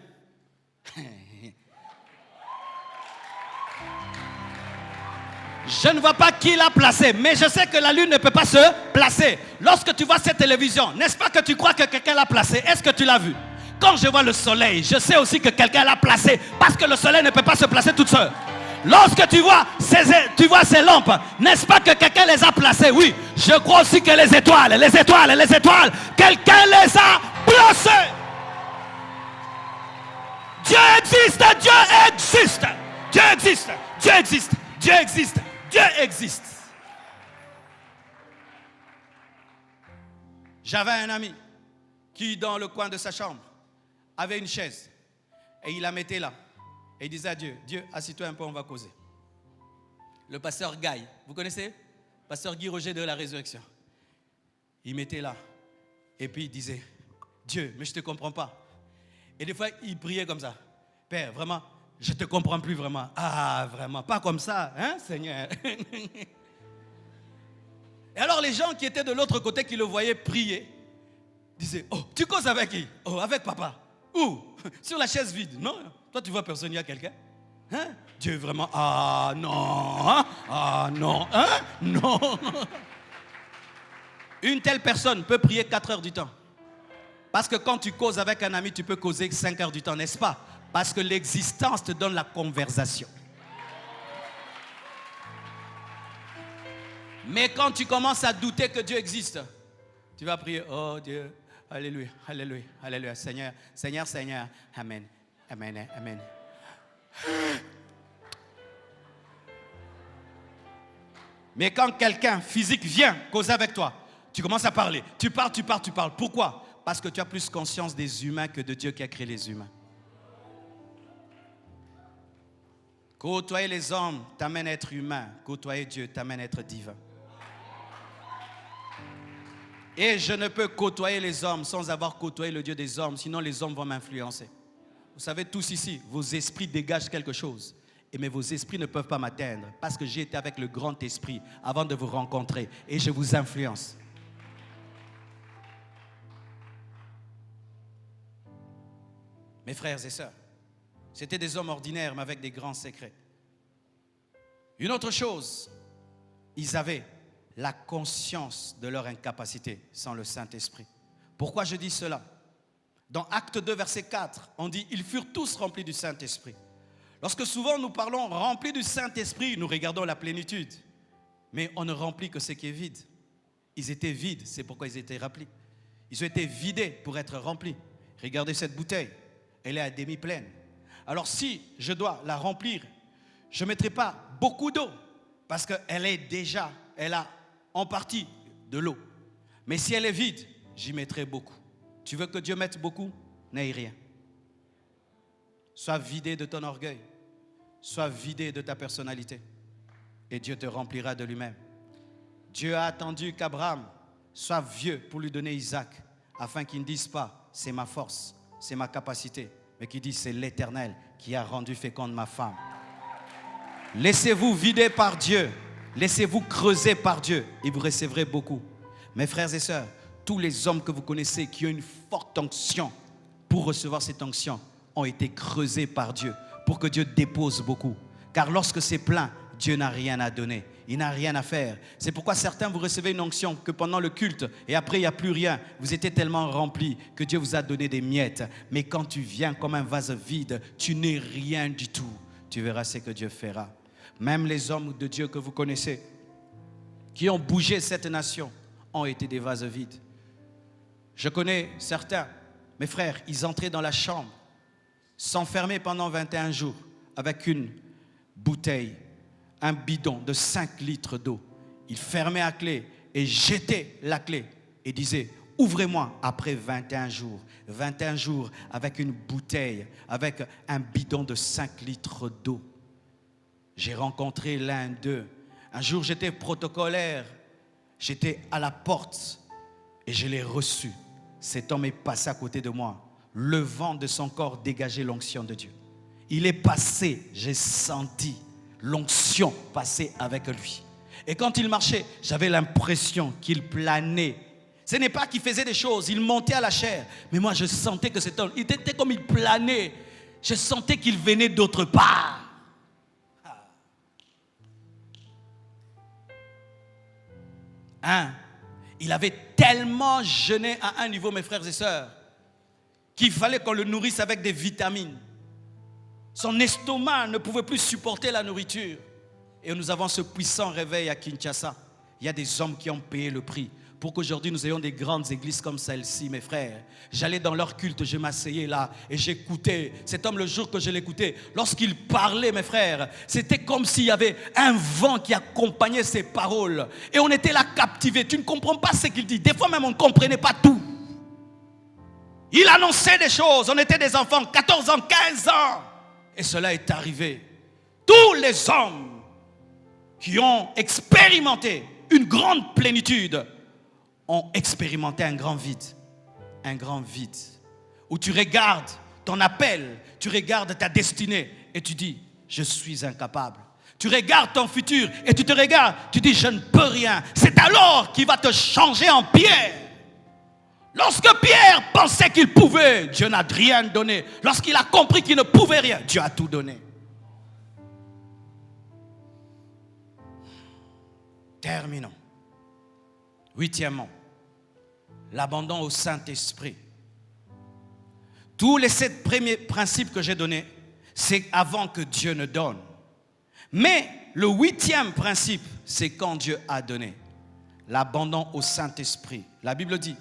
je ne vois pas qui l'a placée, mais je sais que la lune ne peut pas se placer. Lorsque tu vois cette télévision, n'est-ce pas que tu crois que quelqu'un l'a placée? Est-ce que tu l'as vu? Quand je vois le soleil, je sais aussi que quelqu'un l'a placé, parce que le soleil ne peut pas se placer toute seule. Lorsque tu vois ces lampes, n'est-ce pas que quelqu'un les a placées? Oui, je crois aussi que les étoiles, quelqu'un les a placées. Dieu existe, Dieu existe, Dieu existe, Dieu existe, Dieu existe, Dieu existe. J'avais un ami qui, dans le coin de sa chambre, avait une chaise et il la mettait là. Et il disait à Dieu, Dieu, assis-toi un peu, on va causer. Le pasteur Guy, vous connaissez? Pasteur Guy Roger de la Résurrection. Il mettait là. Et puis il disait, Dieu, mais je ne te comprends pas. Et des fois, il priait comme ça. Père, vraiment, je ne te comprends plus vraiment. Ah, vraiment, pas comme ça, hein, Seigneur. Et alors les gens qui étaient de l'autre côté, qui le voyaient prier, disaient, oh, tu causes avec qui? Oh, avec papa. Où? Sur la chaise vide. Non, toi tu vois personne, il y a quelqu'un. Hein? Dieu vraiment, ah non, hein? Ah non, hein? Non. Une telle personne peut prier 4 heures du temps. Parce que quand tu causes avec un ami, tu peux causer 5 heures du temps, n'est-ce pas? Parce que l'existence te donne la conversation. Mais quand tu commences à douter que Dieu existe, tu vas prier, oh Dieu, alléluia, alléluia, alléluia, Seigneur, Seigneur, Seigneur, amen, amen, amen. Mais quand quelqu'un physique vient causer avec toi, tu commences à parler, tu parles. Pourquoi? Parce que tu as plus conscience des humains que de Dieu qui a créé les humains. Côtoyer les hommes t'amène à être humain. Côtoyer Dieu t'amène à être divin. Et je ne peux côtoyer les hommes sans avoir côtoyé le Dieu des hommes, sinon les hommes vont m'influencer. Vous savez tous ici, vos esprits dégagent quelque chose. Mais vos esprits ne peuvent pas m'atteindre parce que j'ai été avec le grand esprit avant de vous rencontrer et je vous influence. Mes frères et sœurs, c'était des hommes ordinaires mais avec des grands secrets. Une autre chose, ils avaient la conscience de leur incapacité sans le Saint-Esprit. Pourquoi je dis cela? Dans Actes 2, verset 4, on dit « Ils furent tous remplis du Saint-Esprit ». Lorsque souvent nous parlons remplis du Saint-Esprit, nous regardons la plénitude. Mais on ne remplit que ce qui est vide. Ils étaient vides, c'est pourquoi ils étaient remplis. Ils ont été vidés pour être remplis. Regardez cette bouteille, elle est à demi pleine. Alors si je dois la remplir, je ne mettrai pas beaucoup d'eau parce qu'elle est déjà, elle a en partie de l'eau. Mais si elle est vide, j'y mettrai beaucoup. Tu veux que Dieu mette beaucoup? N'aie rien. Sois vidé de ton orgueil. Sois vidé de ta personnalité. Et Dieu te remplira de lui-même. Dieu a attendu qu'Abraham soit vieux pour lui donner Isaac, afin qu'il ne dise pas, c'est ma force, c'est ma capacité, mais qu'il dise, c'est l'Éternel qui a rendu féconde ma femme. Laissez-vous vider par Dieu. Laissez-vous creuser par Dieu et vous recevrez beaucoup. Mes frères et sœurs, tous les hommes que vous connaissez qui ont une forte onction pour recevoir cette onction ont été creusés par Dieu pour que Dieu dépose beaucoup. Car lorsque c'est plein, Dieu n'a rien à donner. Il n'a rien à faire. C'est pourquoi certains, vous recevez une onction que pendant le culte et après il n'y a plus rien. Vous étiez tellement remplis que Dieu vous a donné des miettes. Mais quand tu viens comme un vase vide, tu n'es rien du tout. Tu verras ce que Dieu fera. Même les hommes de Dieu que vous connaissez, qui ont bougé cette nation, ont été des vases vides. Je connais certains Mes frères, ils entraient dans la chambre, s'enfermaient pendant 21 jours avec une bouteille, un bidon de 5 litres d'eau. Ils fermaient à clé et jetaient la clé et disaient, ouvrez-moi après 21 jours. 21 jours avec une bouteille, avec un bidon de 5 litres d'eau. J'ai rencontré l'un d'eux. Un jour, j'étais protocolaire. J'étais à la porte et je l'ai reçu. Cet homme est passé à côté de moi. Le vent de son corps dégageait l'onction de Dieu. Il est passé, j'ai senti l'onction passer avec lui. Et quand il marchait, j'avais l'impression qu'il planait. Ce n'est pas qu'il faisait des choses, il montait à la chair. Mais moi, je sentais que cet homme, il était comme il planait. Je sentais qu'il venait d'autre part. Il avait tellement jeûné à un niveau, mes frères et sœurs, qu'il fallait qu'on le nourrisse avec des vitamines. Son estomac ne pouvait plus supporter la nourriture. Et nous avons ce puissant réveil à Kinshasa. Il y a des hommes qui ont payé le prix pour qu'aujourd'hui nous ayons des grandes églises comme celle-ci, mes frères. J'allais dans leur culte, je m'asseyais là et j'écoutais. Cet homme, le jour que je l'écoutais, lorsqu'il parlait, mes frères, c'était comme s'il y avait un vent qui accompagnait ses paroles. Et on était là captivés. Tu ne comprends pas ce qu'il dit. Des fois même, on ne comprenait pas tout. Il annonçait des choses. On était des enfants, 14 ans, 15 ans. Et cela est arrivé. Tous les hommes qui ont expérimenté une grande plénitude ont expérimenté un grand vide. Un grand vide. Où tu regardes ton appel, tu regardes ta destinée et tu dis, je suis incapable. Tu regardes ton futur et tu te regardes, tu dis, je ne peux rien. C'est alors qu'il va te changer en pierre. Lorsque Pierre pensait qu'il pouvait, Dieu n'a rien donné. Lorsqu'il a compris qu'il ne pouvait rien, Dieu a tout donné. Terminons. 8e, l'abandon au Saint-Esprit. Tous les 7 premiers principes que j'ai donnés, c'est avant que Dieu ne donne. Mais le 8e principe, c'est quand Dieu a donné. L'abandon au Saint-Esprit. La Bible dit,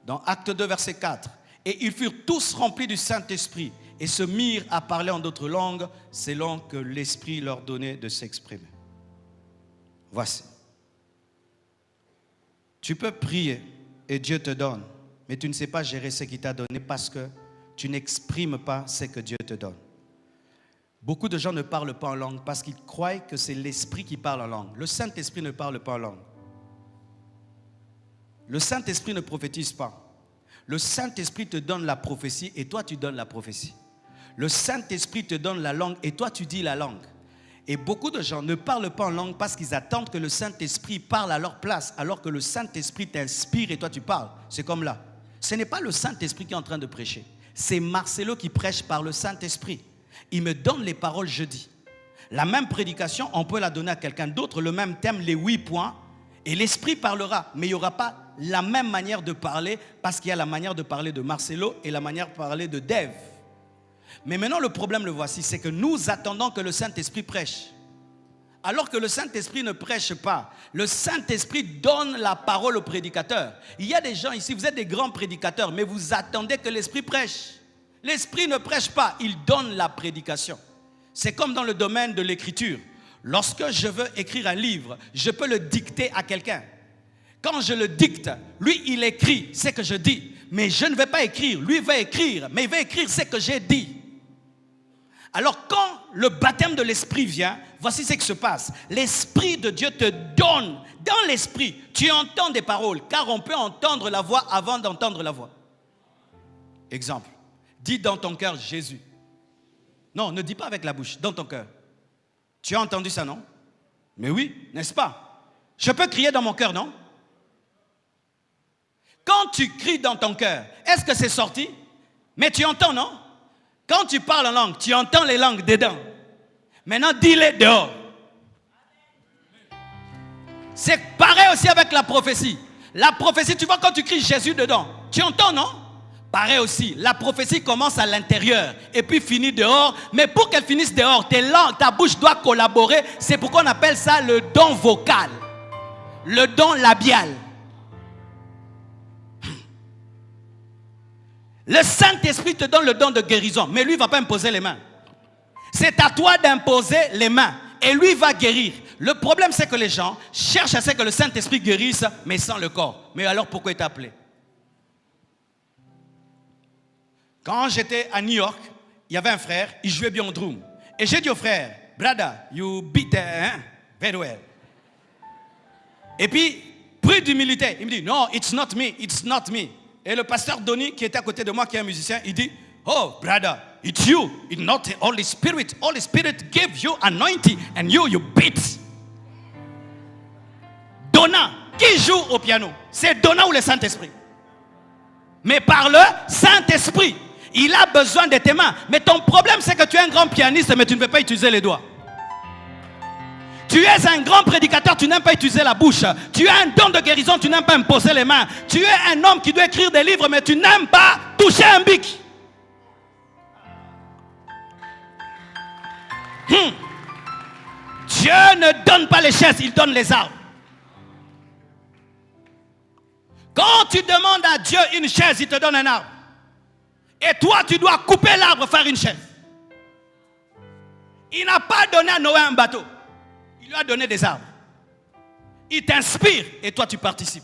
dans Acte 2, verset 4, « Et ils furent tous remplis du Saint-Esprit et se mirent à parler en d'autres langues selon que l'Esprit leur donnait de s'exprimer. » Voici. Tu peux prier et Dieu te donne, mais tu ne sais pas gérer ce qu'il t'a donné parce que tu n'exprimes pas ce que Dieu te donne. Beaucoup de gens ne parlent pas en langue parce qu'ils croient que c'est l'Esprit qui parle en langue. Le Saint-Esprit ne parle pas en langue. Le Saint-Esprit ne prophétise pas. Le Saint-Esprit te donne la prophétie et toi tu donnes la prophétie. Le Saint-Esprit te donne la langue et toi tu dis la langue. Et beaucoup de gens ne parlent pas en langue parce qu'ils attendent que le Saint-Esprit parle à leur place, alors que le Saint-Esprit t'inspire et toi tu parles. C'est comme là. Ce n'est pas le Saint-Esprit qui est en train de prêcher. C'est Marcelo qui prêche par le Saint-Esprit. Il me donne les paroles jeudi. La même prédication, on peut la donner à quelqu'un d'autre, le même thème, les 8 points, et l'Esprit parlera, mais il n'y aura pas la même manière de parler parce qu'il y a la manière de parler de Marcelo et la manière de parler de Dave. Mais maintenant, le problème, le voici, c'est que nous attendons que le Saint-Esprit prêche. Alors que le Saint-Esprit ne prêche pas. Le Saint-Esprit donne la parole au prédicateur. Il y a des gens ici, vous êtes des grands prédicateurs, mais vous attendez que l'Esprit prêche. L'Esprit ne prêche pas, il donne la prédication. C'est comme dans le domaine de l'écriture. Lorsque je veux écrire un livre, je peux le dicter à quelqu'un. Quand je le dicte, lui, il écrit ce que je dis. Mais je ne vais pas écrire, lui va écrire, mais il va écrire ce que j'ai dit. Alors quand le baptême de l'Esprit vient, voici ce qui se passe. L'Esprit de Dieu te donne, dans l'Esprit, tu entends des paroles, car on peut entendre la voix avant d'entendre la voix. Exemple, dis dans ton cœur Jésus. Non, ne dis pas avec la bouche, dans ton cœur. Tu as entendu ça, non? Mais oui, n'est-ce pas? Je peux crier dans mon cœur, non? Quand tu cries dans ton cœur, est-ce que c'est sorti? Mais tu entends, non? Quand tu parles en langue, tu entends les langues dedans. Maintenant, dis-les dehors. C'est pareil aussi avec la prophétie. La prophétie, tu vois, quand tu cries Jésus dedans, tu entends, non? Pareil aussi, la prophétie commence à l'intérieur et puis finit dehors. Mais pour qu'elle finisse dehors, tes langues, ta bouche doit collaborer. C'est pourquoi on appelle ça le don vocal, le don labial. Le Saint-Esprit te donne le don de guérison, mais lui ne va pas imposer les mains. C'est à toi d'imposer les mains et lui va guérir. Le problème, c'est que les gens cherchent à ce que le Saint-Esprit guérisse, mais sans le corps. Mais alors, pourquoi il t'a appelé? Quand j'étais à New York, il y avait un frère, il jouait bien au drum. Et j'ai dit au frère, brother, you beat very well. Et puis, pris d'humilité, il me dit, no, it's not me, it's not me. Et le pasteur Donny, qui était à côté de moi, qui est un musicien, il dit, oh, brother, it's you, it's not the Holy Spirit. Holy Spirit gave you anointing and you beat. Donna, qui joue au piano? C'est Donna ou le Saint-Esprit? Mais par le Saint-Esprit, il a besoin de tes mains. Mais ton problème, c'est que tu es un grand pianiste, mais tu ne peux pas utiliser les doigts. Tu es un grand prédicateur, tu n'aimes pas utiliser la bouche. Tu as un don de guérison, tu n'aimes pas imposer les mains. Tu es un homme qui doit écrire des livres, mais tu n'aimes pas toucher un bic. Dieu ne donne pas les chaises, il donne les arbres. Quand tu demandes à Dieu une chaise, il te donne un arbre. Et toi, tu dois couper l'arbre, faire une chaise. Il n'a pas donné à Noé un bateau. Il lui a donné des arbres. Il t'inspire et toi, tu participes.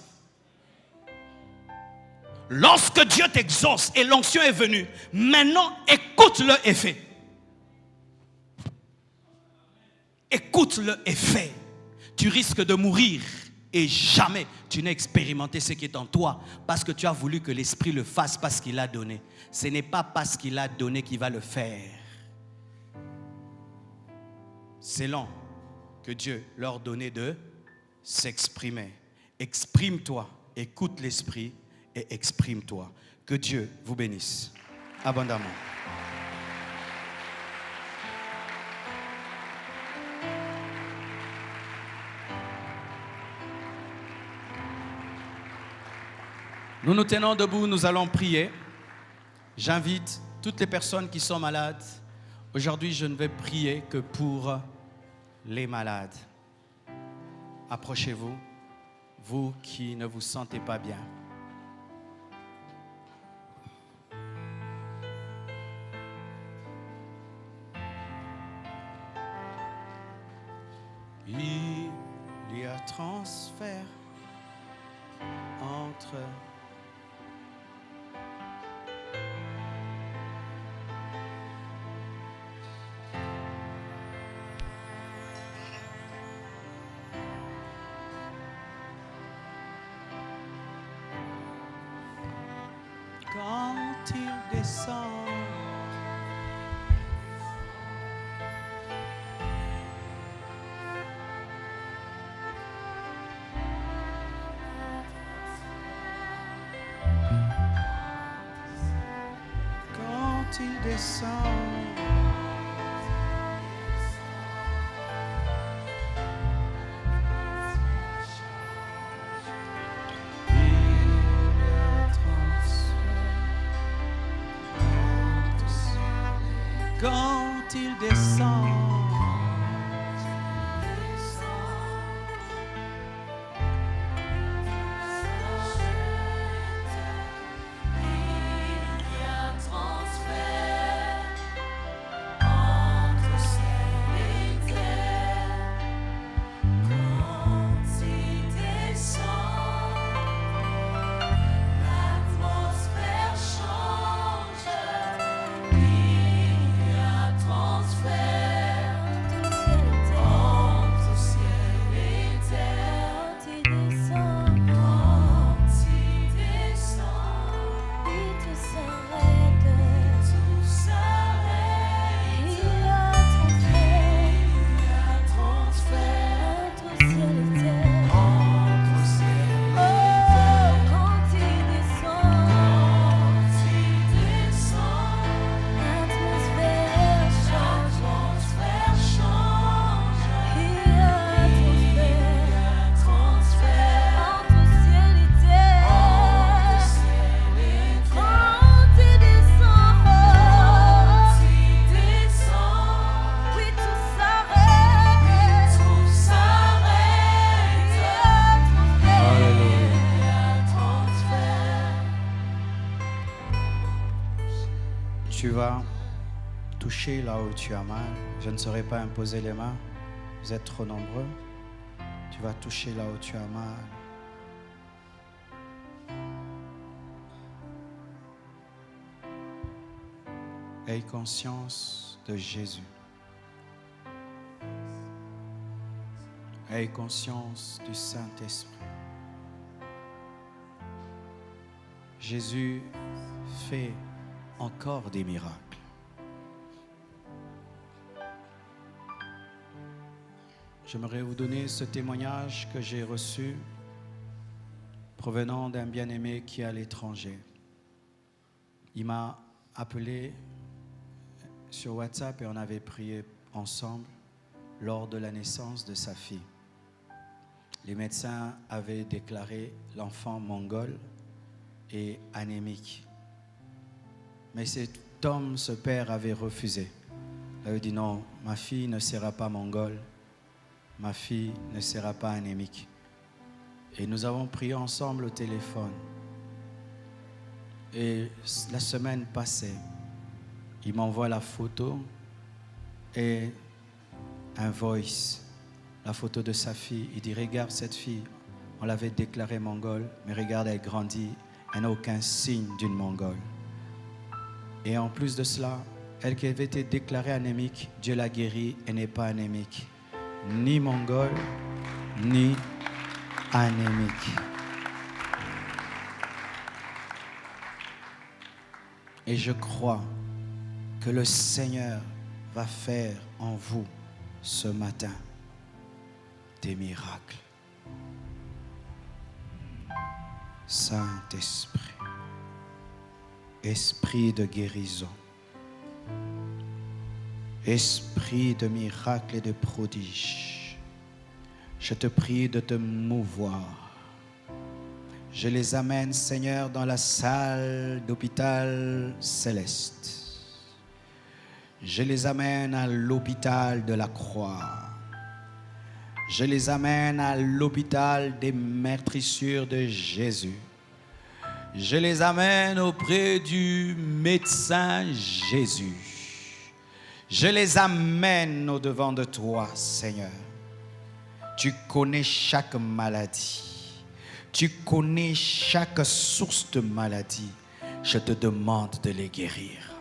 Lorsque Dieu t'exauce et l'onction est venue, maintenant, écoute-le et fais. Écoute-le et fais. Tu risques de mourir et jamais tu n'as expérimenté ce qui est en toi parce que tu as voulu que l'Esprit le fasse parce qu'il a donné. Ce n'est pas parce qu'il a donné qu'il va le faire. C'est lent que Dieu leur donnait de s'exprimer. Exprime-toi, écoute l'Esprit et exprime-toi. Que Dieu vous bénisse abondamment. Nous nous tenons debout, nous allons prier. J'invite toutes les personnes qui sont malades. Aujourd'hui, je ne vais prier que pour les malades. Approchez-vous, vous qui ne vous sentez pas bien. Il y a transfert entre quand il descend. Quand il descend. Quand il descend, Transfert toucher là où tu as mal. Je ne saurais pas imposer les mains. Vous êtes trop nombreux. Tu vas toucher là où tu as mal. Aie conscience de Jésus. Aie conscience du Saint-Esprit. Jésus fait encore des miracles. J'aimerais vous donner ce témoignage que j'ai reçu provenant d'un bien-aimé qui est à l'étranger. Il m'a appelé sur WhatsApp et on avait prié ensemble lors de la naissance de sa fille. Les médecins avaient déclaré l'enfant mongol et anémique. Mais cet homme, ce père, avait refusé. Il avait dit non, ma fille ne sera pas mongole, ma fille ne sera pas anémique. Et nous avons prié ensemble au téléphone. Et la semaine passée, il m'envoie la photo et un voice, la photo de sa fille. Il dit, regarde cette fille, on l'avait déclarée mongole, mais regarde, elle grandit, elle n'a aucun signe d'une mongole. Et en plus de cela, elle qui avait été déclarée anémique, Dieu l'a guérie, elle n'est pas anémique. Ni mongole, ni anémique. Et je crois que le Seigneur va faire en vous ce matin des miracles. Saint-Esprit, Esprit de guérison, Esprit de miracle et de prodige, je te prie de te mouvoir. Je les amène, Seigneur, dans la salle d'hôpital céleste. Je les amène à l'hôpital de la croix. Je les amène à l'hôpital des meurtrissures de Jésus. Je les amène auprès du médecin Jésus. Je les amène au-devant de toi, Seigneur. Tu connais chaque maladie. Tu connais chaque source de maladie. Je te demande de les guérir.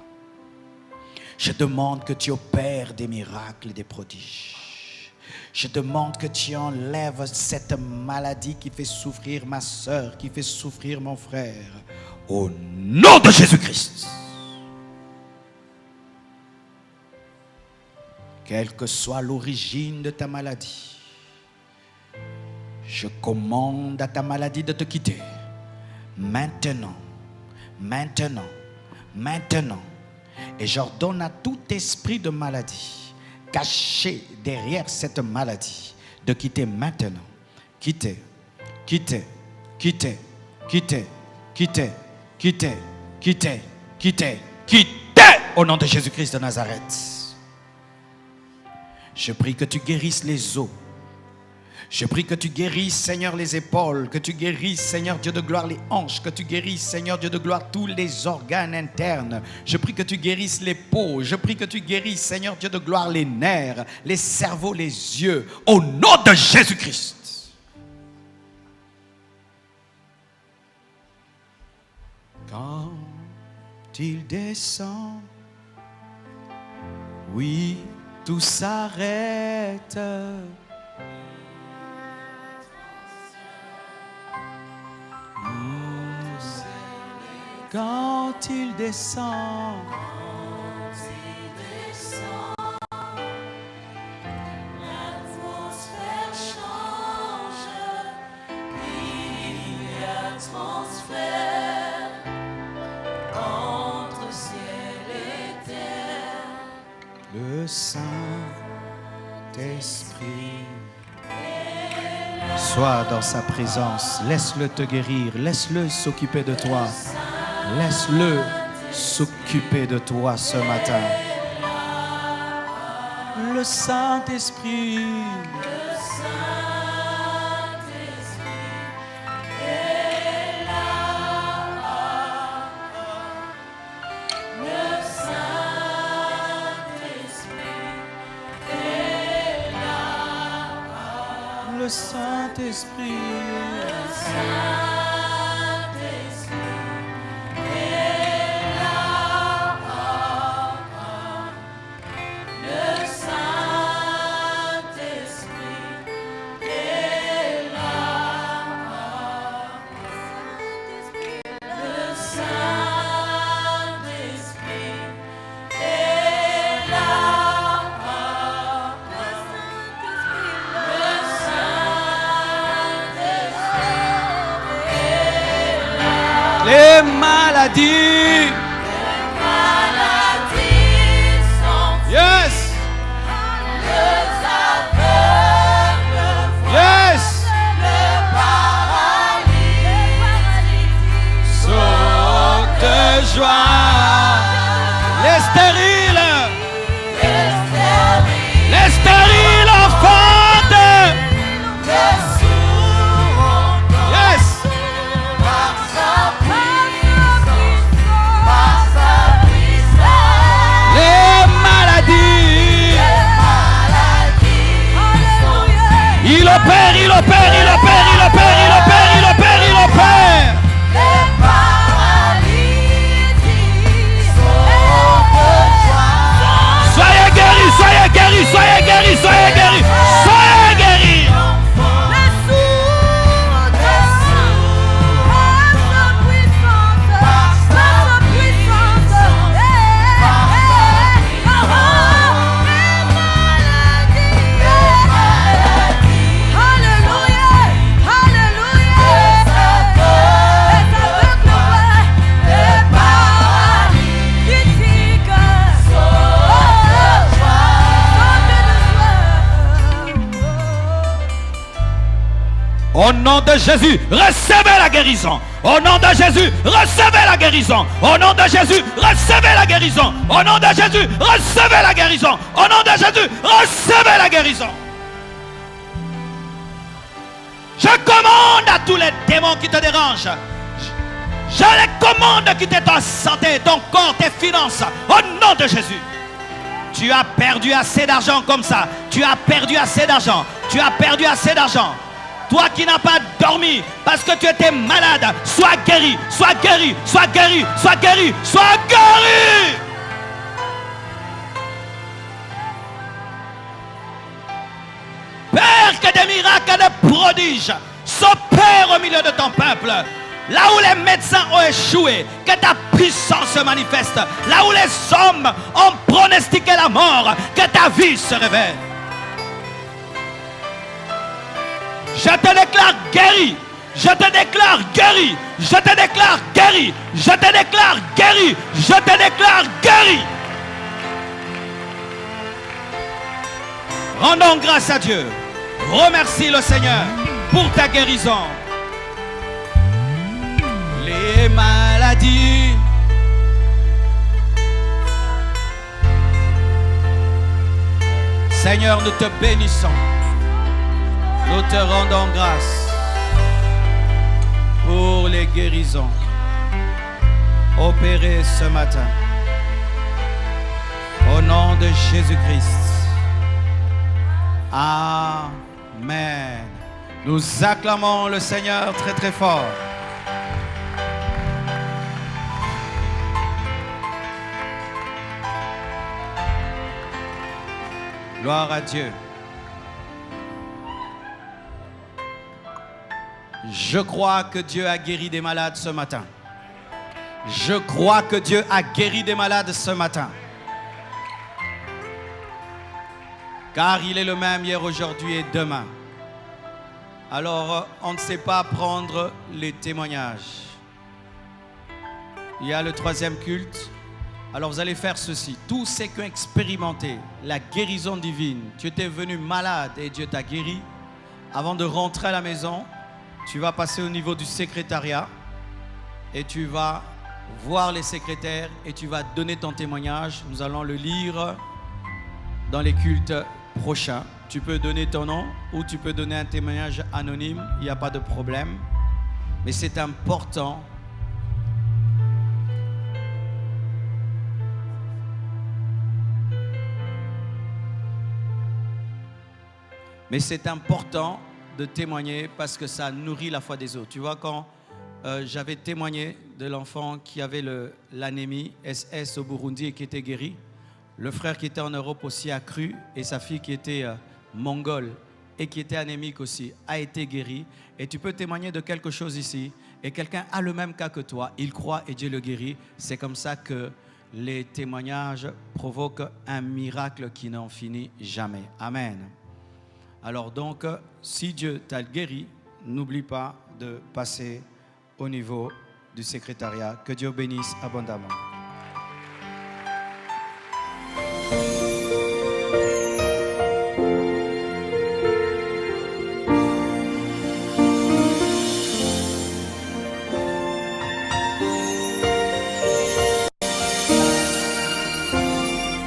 Je demande que tu opères des miracles et des prodiges. Je demande que tu enlèves cette maladie qui fait souffrir ma soeur, qui fait souffrir mon frère. Au nom de Jésus-Christ. Quelle que soit l'origine de ta maladie, je commande à ta maladie de te quitter. Maintenant, maintenant, maintenant. Et j'ordonne à tout esprit de maladie caché derrière cette maladie de quitter maintenant. Quitter, quitter, quitter, quitter, quitter, quitter, quitter, quitter, quitter au nom de Jésus-Christ de Nazareth. Je prie que tu guérisses les os. Je prie que tu guérisses, Seigneur, les épaules, que tu guérisses, Seigneur Dieu de gloire, les hanches, que tu guérisses, Seigneur Dieu de gloire, tous les organes internes. Je prie que tu guérisses les peaux. Je prie que tu guérisses, Seigneur Dieu de gloire, les nerfs, les cerveaux, les yeux, au nom de Jésus-Christ. Quand il descend, oui, tout s'arrête. Quand il descend, l'atmosphère change, il y a transfert entre ciel et terre. le Saint-Esprit, sois dans sa présence. Laisse-le te guérir, laisse-le s'occuper de toi. Laisse-le s'occuper de toi ce matin. Le Saint-Esprit, le Saint-Esprit. Les maladies. Yes. Yes. Saute de joie. Les stériles. Les stériles enfantent. Yes. Les maladies. Il opère, il opère, il opère, il opère, il opère, il opère, il opère. Soyez guéris, soyez guéris, soyez guéris, soyez guéris, soyez guéris. Au nom de Jésus, recevez la guérison. Au nom de Jésus, recevez la guérison. Au nom de Jésus, recevez la guérison. Au nom de Jésus, recevez la guérison. Au nom de Jésus, recevez la guérison. Je commande à tous les démons qui te dérangent. Je les commande de quitter ta santé, ton corps, tes finances. Au nom de Jésus. Tu as perdu assez d'argent comme ça. Tu as perdu assez d'argent. Tu as perdu assez d'argent. Toi qui n'as pas dormi parce que tu étais malade, sois guéri, sois guéri, sois guéri, sois guéri, sois guéri. Père, que des miracles et des prodiges s'opèrent au milieu de ton peuple. Là où les médecins ont échoué, que ta puissance se manifeste. Là où les hommes ont pronostiqué la mort, que ta vie se révèle. Je te déclare guéri. Je te déclare guéri. Je te déclare guéri. Je te déclare guéri. Je te déclare guéri. Rendons grâce à Dieu. Remercie le Seigneur pour ta guérison. Les maladies. Seigneur, nous te bénissons. Nous te rendons grâce pour les guérisons opérées ce matin. Au nom de Jésus-Christ. Amen. Nous acclamons le Seigneur très très fort. Gloire à Dieu. Je crois que Dieu a guéri des malades ce matin. Je crois que Dieu a guéri des malades ce matin. Car il est le même hier, aujourd'hui et demain. Alors, on ne sait pas prendre les témoignages. Il y a le troisième culte. Alors, vous allez faire ceci. Tous ceux qui ont expérimenté la guérison divine, tu étais venu malade et Dieu t'a guéri. Avant de rentrer à la maison, tu vas passer au niveau du secrétariat et tu vas voir les secrétaires et tu vas donner ton témoignage. Nous allons le lire dans les cultes prochains. Tu peux donner ton nom ou tu peux donner un témoignage anonyme, il n'y a pas de problème. Mais c'est important. Mais c'est important de témoigner parce que ça nourrit la foi des autres. Tu vois, quand j'avais témoigné de l'enfant qui avait l'anémie SS au Burundi et qui était guéri, le frère qui était en Europe aussi a cru et sa fille qui était mongole et qui était anémique aussi a été guérie. Et tu peux témoigner de quelque chose ici et quelqu'un a le même cas que toi, il croit et Dieu le guérit. C'est comme ça que les témoignages provoquent un miracle qui n'en finit jamais. Amen. Alors donc, si Dieu t'a guéri, n'oublie pas de passer au niveau du secrétariat. Que Dieu bénisse abondamment.